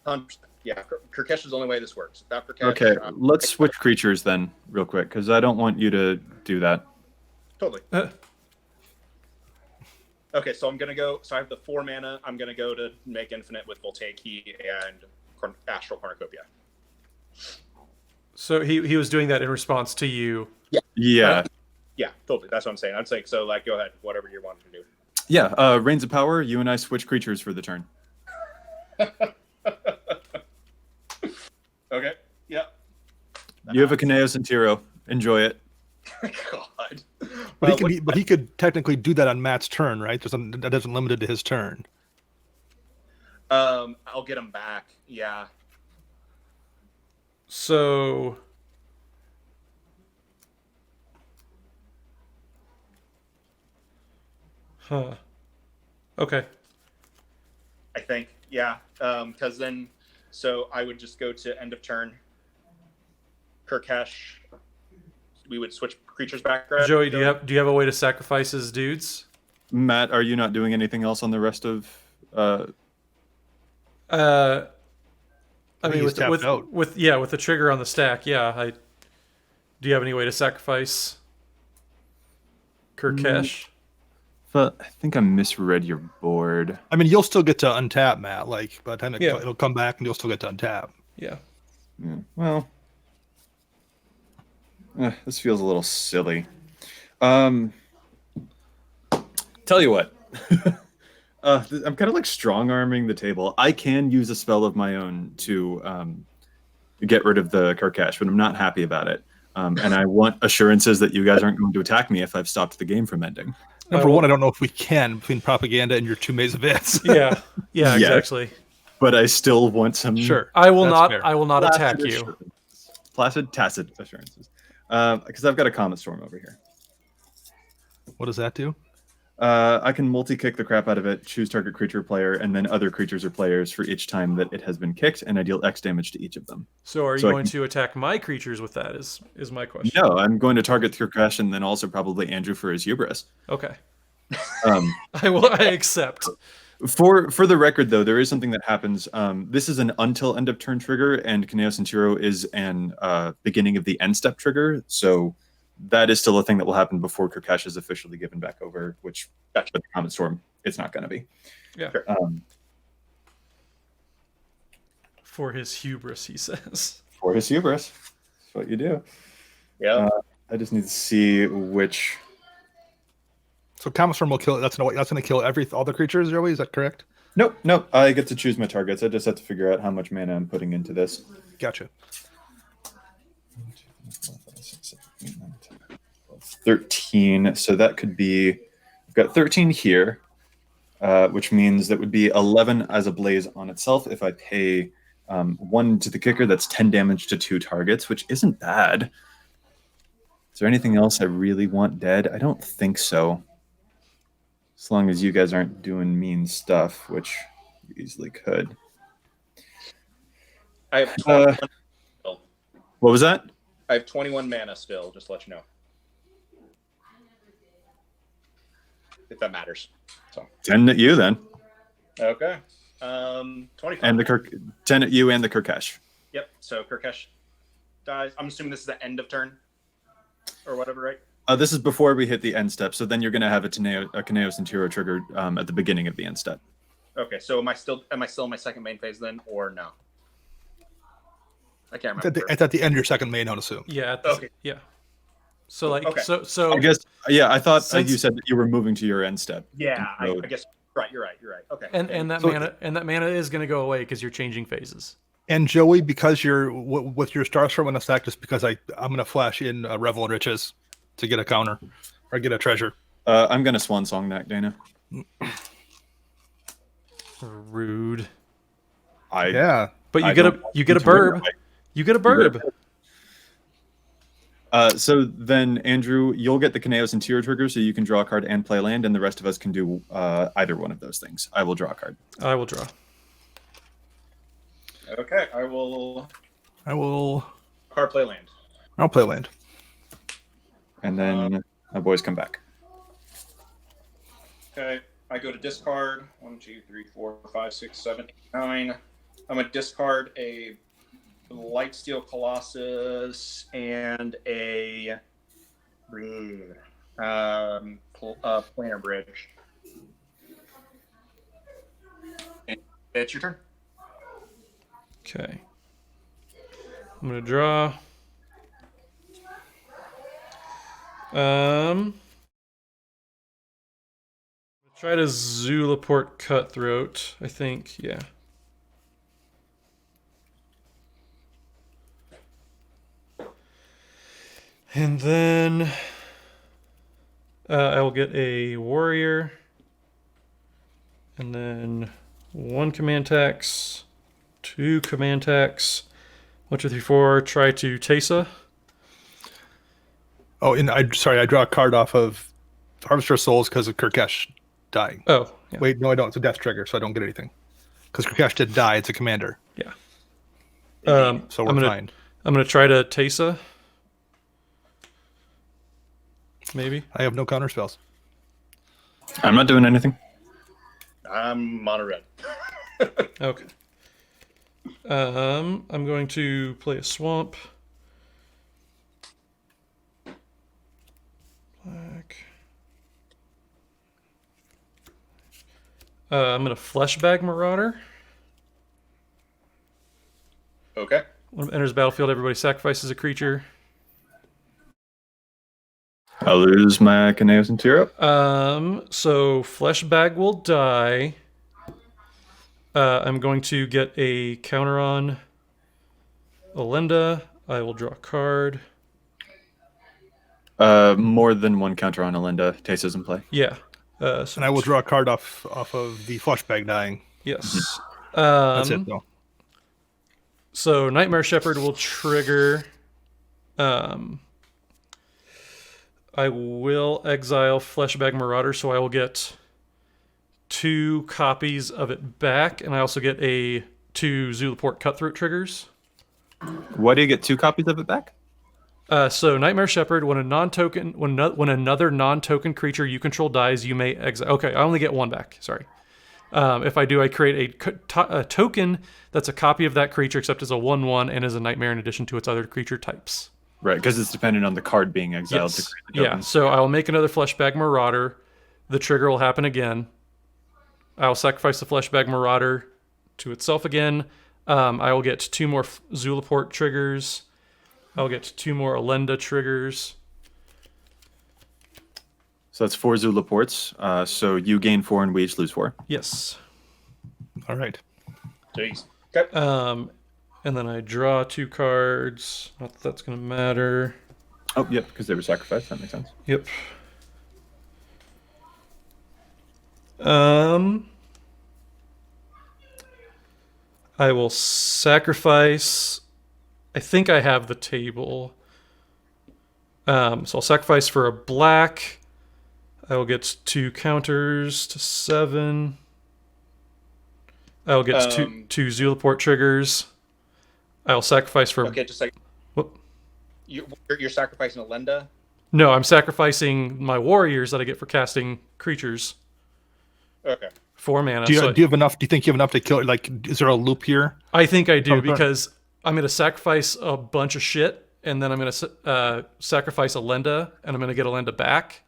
[SPEAKER 2] 100%. Yeah, Kirkesh is the only way this works. Without Kirkesh,
[SPEAKER 1] Okay, let's switch creatures then, real quick, because I don't want you to do that.
[SPEAKER 2] Totally. Okay, so I'm going to go... So I have the 4 mana. I'm going to go to make infinite with Voltaic Key and Astral Cornucopia.
[SPEAKER 3] So he was doing that in response to you.
[SPEAKER 1] Yeah.
[SPEAKER 2] Yeah, totally. That's what I'm saying. I'd say, so, like, go ahead. Whatever you want to do.
[SPEAKER 1] Yeah, Reigns of Power, you and I switch creatures for the turn.
[SPEAKER 2] Okay, yeah.
[SPEAKER 1] You have a Kineos and Tiro. Enjoy it.
[SPEAKER 2] God.
[SPEAKER 4] But he could technically do that on Matt's turn, right? That doesn't limit it to his turn.
[SPEAKER 2] I'll get him back. Yeah.
[SPEAKER 3] So... Huh. Okay.
[SPEAKER 2] I think, yeah. Because then, so I would just go to end of turn. Kirkesh. We would switch creatures back. Right?
[SPEAKER 3] Joey, do you have a way to sacrifice his dudes?
[SPEAKER 1] Matt, are you not doing anything else on the rest of?
[SPEAKER 3] I mean, with the trigger on the stack, yeah. Do you have any way to sacrifice Kirkesh?
[SPEAKER 1] But I think I misread your board.
[SPEAKER 4] I mean, you'll still get to untap, Matt. Like by the time it'll come back, and you'll still get to untap.
[SPEAKER 3] Yeah.
[SPEAKER 1] Well, this feels a little silly. Tell you what. I'm kind of like strong-arming the table. I can use a spell of my own to get rid of the Kirkesh, but I'm not happy about it. And I want assurances that you guys aren't going to attack me if I've stopped the game from ending.
[SPEAKER 4] Number one, I don't know if we can between propaganda and your 2 Maze of Its.
[SPEAKER 3] Yeah, exactly.
[SPEAKER 1] But I still want some.
[SPEAKER 4] Sure,
[SPEAKER 3] I will not.
[SPEAKER 4] Fair.
[SPEAKER 3] I will not attack you.
[SPEAKER 1] Placid, tacit assurances. Because I've got a Comet Storm over here.
[SPEAKER 4] What does that do?
[SPEAKER 1] I can multi-kick the crap out of it, choose target creature or player, and then other creatures or players for each time that it has been kicked, and I deal X damage to each of them.
[SPEAKER 3] So are you going to attack my creatures with that is my question.
[SPEAKER 1] No, I'm going to target Kirkesh and then also probably Andrew for his hubris.
[SPEAKER 3] Okay. I accept.
[SPEAKER 1] For the record, though, there is something that happens. This is an until end of turn trigger, and Kineos and Tiro is an beginning of the end step trigger, so that is still a thing that will happen before Kirkesh is officially given back over, which with the Comet Storm, it's not going to be.
[SPEAKER 3] Yeah.
[SPEAKER 2] Sure.
[SPEAKER 3] For his hubris, he says.
[SPEAKER 1] For his hubris. That's what you do.
[SPEAKER 2] Yeah.
[SPEAKER 1] I just need to see which.
[SPEAKER 4] So Common Storm will kill. That's going to kill all the creatures, Joey. Is that correct?
[SPEAKER 1] Nope. I get to choose my targets. I just have to figure out how much mana I'm putting into this.
[SPEAKER 4] Gotcha.
[SPEAKER 1] 13. So that could be. I've got 13 here, which means that would be 11 as a blaze on itself. If I pay 1 to the kicker, that's 10 damage to 2 targets, which isn't bad. Is there anything else I really want dead? I don't think so. As long as you guys aren't doing mean stuff, which you easily could.
[SPEAKER 2] I have 21 still.
[SPEAKER 1] What was that?
[SPEAKER 2] I have 21 mana still, just to let you know. If that matters. So
[SPEAKER 1] 10 at you then.
[SPEAKER 2] okay. 25.
[SPEAKER 1] And the 10 at you and the Kirkesh.
[SPEAKER 2] Yep. So Kirkesh dies. I'm assuming this is the end of turn or whatever, right?
[SPEAKER 1] This is before we hit the end step, so then you're going to have a Kineos and Tiro trigger at the beginning of the end step.
[SPEAKER 2] Okay. So am I still in my second main phase then, or no? I can't remember.
[SPEAKER 4] It's at the end of your second main, I would assume.
[SPEAKER 3] Yeah.
[SPEAKER 2] Okay.
[SPEAKER 3] Yeah. So like,
[SPEAKER 2] Okay.
[SPEAKER 3] so
[SPEAKER 1] I guess, I thought
[SPEAKER 3] Since-
[SPEAKER 1] you said that you were moving to your end step.
[SPEAKER 2] Yeah. I
[SPEAKER 1] So-
[SPEAKER 2] guess. Right. You're right. Okay.
[SPEAKER 3] and that mana is going to go away because you're changing phases.
[SPEAKER 4] And Joey, because you're with your Starstorm in effect, just because I'm going to flash in Revel and Riches to get a counter or get a treasure.
[SPEAKER 1] I'm going to Swan Song that, Dana.
[SPEAKER 3] Rude.
[SPEAKER 4] Yeah.
[SPEAKER 3] But
[SPEAKER 1] I
[SPEAKER 3] you get a
[SPEAKER 1] don't
[SPEAKER 3] you get a
[SPEAKER 1] want to
[SPEAKER 3] burb.
[SPEAKER 1] win, right?
[SPEAKER 3] You get a burb.
[SPEAKER 1] So then, Andrew, you'll get the Kineos and Tiro trigger, so you can draw a card and play land, and the rest of us can do either one of those things. I will draw a card.
[SPEAKER 3] I will draw.
[SPEAKER 2] Okay. I will card play land.
[SPEAKER 4] I'll play land.
[SPEAKER 1] And then my boys come back.
[SPEAKER 2] Okay. I go to discard. 1, 2, 3, 4, 5, 6, 7, 8, 9. I'm gonna discard a Lightsteel Colossus and a Planar Bridge. And it's your turn.
[SPEAKER 3] Okay. I'm gonna draw. Try to Zulaport Cutthroat. I think, yeah. And then I will get a warrior, and then 1 command tax, 2 command tax, 1, 2, 3, 4. Try to Tesa.
[SPEAKER 4] Oh, and I draw a card off of Harvester of Souls because of Kirkesh dying.
[SPEAKER 3] Oh, yeah.
[SPEAKER 4] Wait, no, I don't. It's a death trigger, so I don't get anything. Because Kirkesh did die. It's a commander.
[SPEAKER 3] Yeah.
[SPEAKER 4] So we're fine.
[SPEAKER 3] I'm gonna try to Tesa. Maybe.
[SPEAKER 4] I have no counter spells.
[SPEAKER 1] I'm not doing anything.
[SPEAKER 2] I'm mono red.
[SPEAKER 3] Okay. I'm going to play a swamp. Black. I'm gonna Fleshbag Marauder.
[SPEAKER 2] Okay.
[SPEAKER 3] When it enters battlefield, everybody sacrifices a creature.
[SPEAKER 1] I'll lose my Kineos and Tiro.
[SPEAKER 3] So Fleshbag will die. I'm going to get a counter on Olinda. I will draw a card.
[SPEAKER 1] More than 1 counter on Olinda. Tesa's in play.
[SPEAKER 3] Yeah. So
[SPEAKER 4] And I will draw a card off of the Fleshbag dying.
[SPEAKER 3] Yes.
[SPEAKER 4] That's it, though.
[SPEAKER 3] So Nightmare Shepherd will trigger. I will exile Fleshbag Marauder, so I will get 2 copies of it back, and I also get 2 Zulaport Cutthroat triggers.
[SPEAKER 1] Why do you get 2 copies of it back?
[SPEAKER 3] So Nightmare Shepherd, when another non-token creature you control dies, you may exile. Okay, I only get 1 back. Sorry. If I do, I create a token that's a copy of that creature, except as a 1/1 and as a nightmare in addition to its other creature types.
[SPEAKER 1] Right, because it's dependent on the card being exiled.
[SPEAKER 3] Yes.
[SPEAKER 1] To create the
[SPEAKER 3] Yeah.
[SPEAKER 1] tokens.
[SPEAKER 3] So I will make another Fleshbag Marauder. The trigger will happen again. I'll sacrifice the Fleshbag Marauder to itself again. I will get 2 more Zulaport triggers. I'll get 2 more Elenda triggers.
[SPEAKER 1] So that's 4 Zulaports. So you gain 4 and we each lose 4.
[SPEAKER 3] Yes.
[SPEAKER 4] All right.
[SPEAKER 2] Jeez. Okay.
[SPEAKER 3] And then I draw 2 cards. Not that that's going to matter.
[SPEAKER 1] Oh, yep, because they were sacrificed. That makes sense.
[SPEAKER 3] Yep. I will sacrifice. I think I have the table. So I'll sacrifice for a black. I will get 2 counters to 7. I will get two Zulaport triggers. I will sacrifice for.
[SPEAKER 2] Okay, just like.
[SPEAKER 3] Whoop.
[SPEAKER 2] You're sacrificing a Lenda?
[SPEAKER 3] No, I'm sacrificing my warriors that I get for casting creatures.
[SPEAKER 2] Okay.
[SPEAKER 3] 4 mana.
[SPEAKER 4] Do you have enough? Do you think you have enough to kill? Like, is there a loop here?
[SPEAKER 3] I think I do because I'm going to sacrifice a bunch of shit, and then I'm going to sacrifice a Lenda, and I'm going to get a Lenda back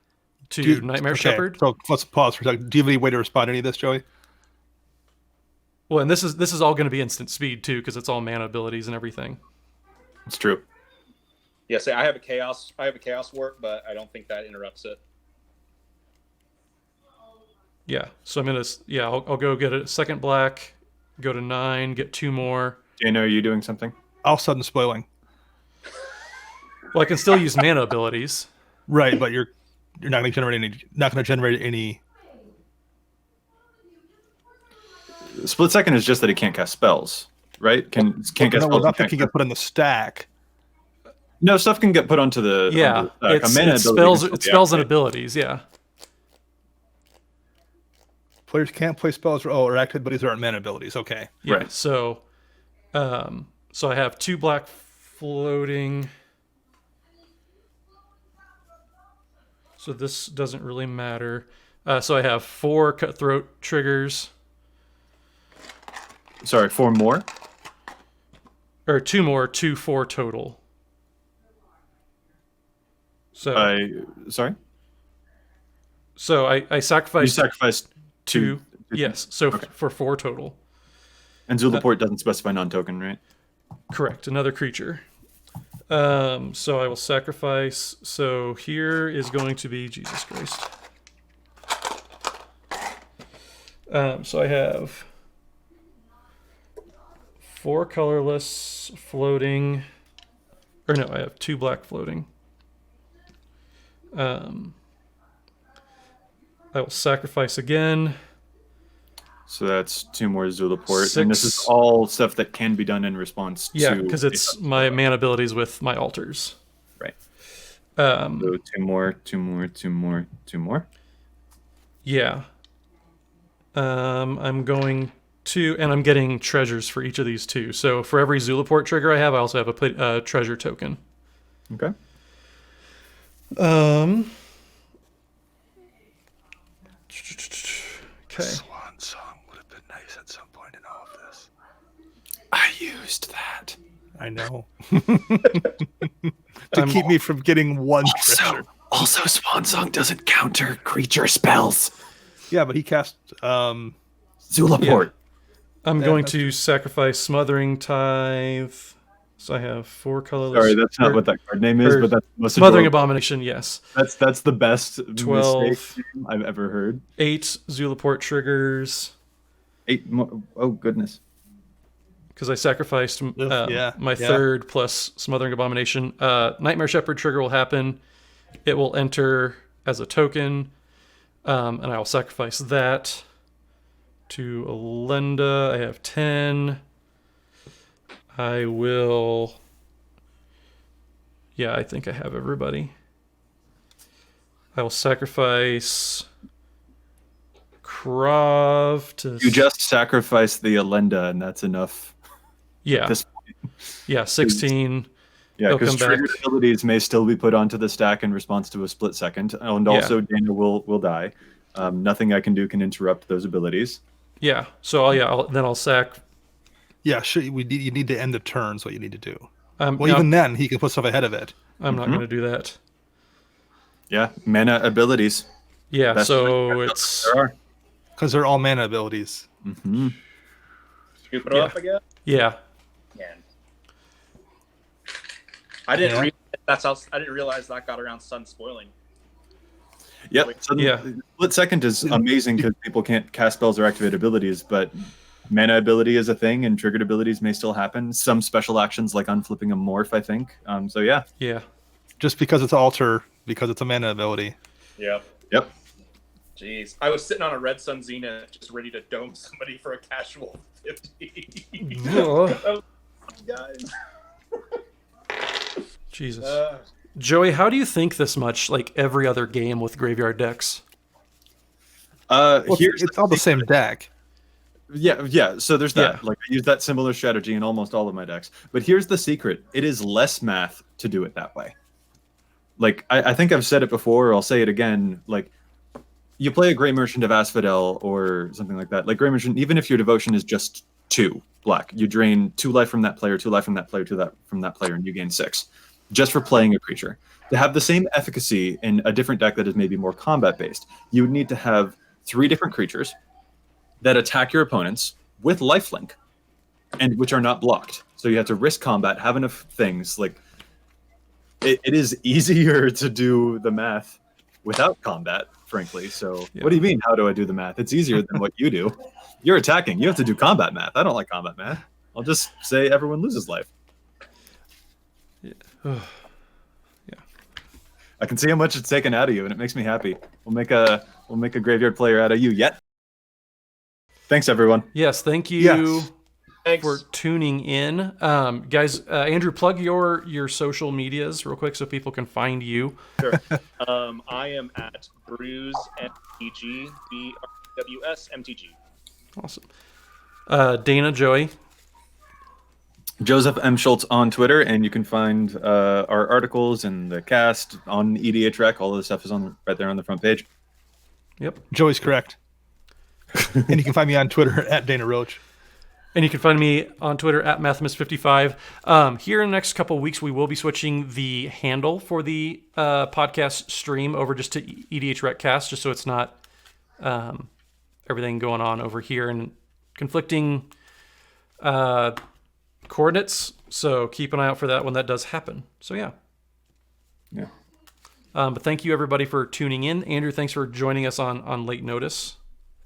[SPEAKER 3] to Nightmare Shepherd.
[SPEAKER 4] So let's pause for a second. Do you have any way to respond to any of this, Joey?
[SPEAKER 3] Well, and this is all going to be instant speed too, because it's all mana abilities and everything.
[SPEAKER 1] It's true.
[SPEAKER 2] Yes, I have a chaos work, but I don't think that interrupts it.
[SPEAKER 3] Yeah, so I'm gonna I'll go get a second black, go to 9, get 2 more.
[SPEAKER 1] Dana, are you doing something?
[SPEAKER 4] All of a sudden spoiling.
[SPEAKER 3] Well, I can still use mana abilities.
[SPEAKER 4] Right, but you're not going to generate any.
[SPEAKER 1] Split second is just that it can't cast spells, right? Can't cast spells.
[SPEAKER 4] Nothing can get put in the stack.
[SPEAKER 1] No, stuff can get put onto the.
[SPEAKER 3] Yeah,
[SPEAKER 1] it's
[SPEAKER 3] spells and abilities. Yeah.
[SPEAKER 4] Players can't play spells or active abilities or mana abilities. Okay.
[SPEAKER 3] Yeah.
[SPEAKER 1] Right.
[SPEAKER 3] So I have 2 black floating. So this doesn't really matter. So I have 4 cutthroat triggers.
[SPEAKER 1] Sorry, 4 more?
[SPEAKER 3] Or 2 more, 4 total. So
[SPEAKER 1] sorry?
[SPEAKER 3] So I sacrificed.
[SPEAKER 1] You sacrificed 2.
[SPEAKER 3] Yes. So
[SPEAKER 1] Okay.
[SPEAKER 3] for 4 total.
[SPEAKER 1] And Zulaport doesn't specify non-token, right?
[SPEAKER 3] Correct. Another creature. So I will sacrifice. So here is going to be Jesus Christ. So I have 4 colorless floating. Or no, I have 2 black floating. I will sacrifice again.
[SPEAKER 1] So that's 2 more Zulaport.
[SPEAKER 3] 6.
[SPEAKER 1] And this is all stuff that can be done in response to...
[SPEAKER 3] Yeah, because it's my mana abilities with my altars.
[SPEAKER 1] Right.
[SPEAKER 3] So
[SPEAKER 1] 2 more, 2 more, 2 more, 2 more.
[SPEAKER 3] Yeah. I'm going to... And I'm getting treasures for each of these too. So for every Zulaport trigger I have, I also have a treasure token.
[SPEAKER 1] Okay.
[SPEAKER 3] Okay.
[SPEAKER 4] Swan song would have been nice at some point in all of this.
[SPEAKER 1] I used that.
[SPEAKER 4] I know. To keep me from getting one treasure.
[SPEAKER 1] Also, Swan Song doesn't counter creature spells.
[SPEAKER 4] Yeah, but he cast
[SPEAKER 1] Zulaport.
[SPEAKER 3] I'm going to sacrifice Smothering Tithe. So I have 4 colorless.
[SPEAKER 1] Sorry, that's not what that card name is, but that's the most
[SPEAKER 3] Smothering
[SPEAKER 1] adorable.
[SPEAKER 3] Abomination, yes.
[SPEAKER 1] That's the best
[SPEAKER 3] 12
[SPEAKER 1] mistake I've ever heard.
[SPEAKER 3] 8 Zulaport triggers.
[SPEAKER 1] 8 more. Oh, goodness.
[SPEAKER 3] Because I sacrificed my third plus Smothering Abomination. Nightmare Shepherd trigger will happen. It will enter as a token. And I will sacrifice that to Elenda. I have 10. I will... Yeah, I think I have everybody. I will sacrifice Krav to...
[SPEAKER 1] You just sacrificed the Elenda, and that's enough.
[SPEAKER 3] Yeah.
[SPEAKER 1] At this point.
[SPEAKER 3] Yeah, 16.
[SPEAKER 1] Yeah,
[SPEAKER 3] They'll
[SPEAKER 1] because
[SPEAKER 3] come back.
[SPEAKER 1] triggered abilities may still be put onto the stack in response to a split second. And also, Dana will die. Nothing I can do can interrupt those abilities.
[SPEAKER 3] Yeah, so I'll sack...
[SPEAKER 4] Yeah, sure. You need to end the turn. Is what you need to do.
[SPEAKER 3] Well,
[SPEAKER 4] even then, he can put stuff ahead of it.
[SPEAKER 3] I'm not going to do that.
[SPEAKER 1] Yeah, mana abilities.
[SPEAKER 3] Yeah,
[SPEAKER 1] Best
[SPEAKER 3] so it's...
[SPEAKER 1] there are.
[SPEAKER 4] Because they're all mana abilities.
[SPEAKER 1] Mm-hmm.
[SPEAKER 2] Scoop it up again.
[SPEAKER 3] Yeah.
[SPEAKER 2] Man. I didn't realize that got around Sun spoiling.
[SPEAKER 1] Yep.
[SPEAKER 3] Yeah.
[SPEAKER 1] Split second is amazing because people can't cast spells or activate abilities, but mana ability is a thing, and triggered abilities may still happen. Some special actions like unflipping a morph, I think. So yeah.
[SPEAKER 3] Yeah.
[SPEAKER 4] Just because it's alter, because it's a mana ability.
[SPEAKER 2] Yep.
[SPEAKER 1] Yep.
[SPEAKER 2] Jeez. I was sitting on a Red Sun Zenith just ready to dome somebody for a casual 50.
[SPEAKER 3] Ugh.
[SPEAKER 2] Guys.
[SPEAKER 3] Jesus. Joey, how do you think this much like every other game with graveyard decks?
[SPEAKER 4] Well, it's all the same deck.
[SPEAKER 1] Yeah. So there's that.
[SPEAKER 3] Yeah.
[SPEAKER 1] Like I use that similar strategy in almost all of my decks. But here's the secret: it is less math to do it that way. Like I think I've said it before, or I'll say it again. Like you play a Grey Merchant of Asphodel or something like that. Like Grey Merchant, even if your devotion is just 2 black, you drain 2 life from that player, 2 life from that player, 2 life from that player, and you gain 6 just for playing a creature. To have the same efficacy in a different deck that is maybe more combat based, you would need to have 3 different creatures that attack your opponents with lifelink, and which are not blocked. So you have to risk combat, have enough things. Like it is easier to do the math without combat, frankly. So What do you mean? How do I do the math? It's easier than what you do. You're attacking. You have to do combat math. I don't like combat math. I'll just say everyone loses life.
[SPEAKER 3] Yeah.
[SPEAKER 1] I can see how much it's taken out of you, and it makes me happy. We'll make a graveyard player out of you yet. Thanks, everyone.
[SPEAKER 3] Yes, thank you for tuning in. Guys, Andrew, plug your social medias real quick so people can find you.
[SPEAKER 2] Sure. I am at Brews MTG, BRWS MTG.
[SPEAKER 3] Awesome. Dana, Joey.
[SPEAKER 1] Joseph M. Schultz on Twitter, and you can find our articles and the cast on EDHREC. All of the stuff is right there on the front page.
[SPEAKER 3] Yep.
[SPEAKER 4] Joey's correct. And you can find me on Twitter at Dana Roach.
[SPEAKER 3] And you can find me on Twitter at Mathimus55. Here in the next couple of weeks, we will be switching the handle for the podcast stream over just to EDHRECast, just so it's not everything going on over here and conflicting coordinates. So keep an eye out for that when that does happen. So yeah. But thank you everybody for tuning in. Andrew, thanks for joining us on late notice.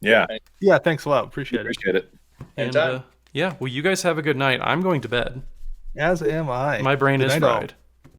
[SPEAKER 1] Yeah.
[SPEAKER 4] Yeah, thanks a lot. Appreciate
[SPEAKER 1] it.
[SPEAKER 3] And well, you guys have a good night. I'm going to bed.
[SPEAKER 4] As am I.
[SPEAKER 3] My brain is fried.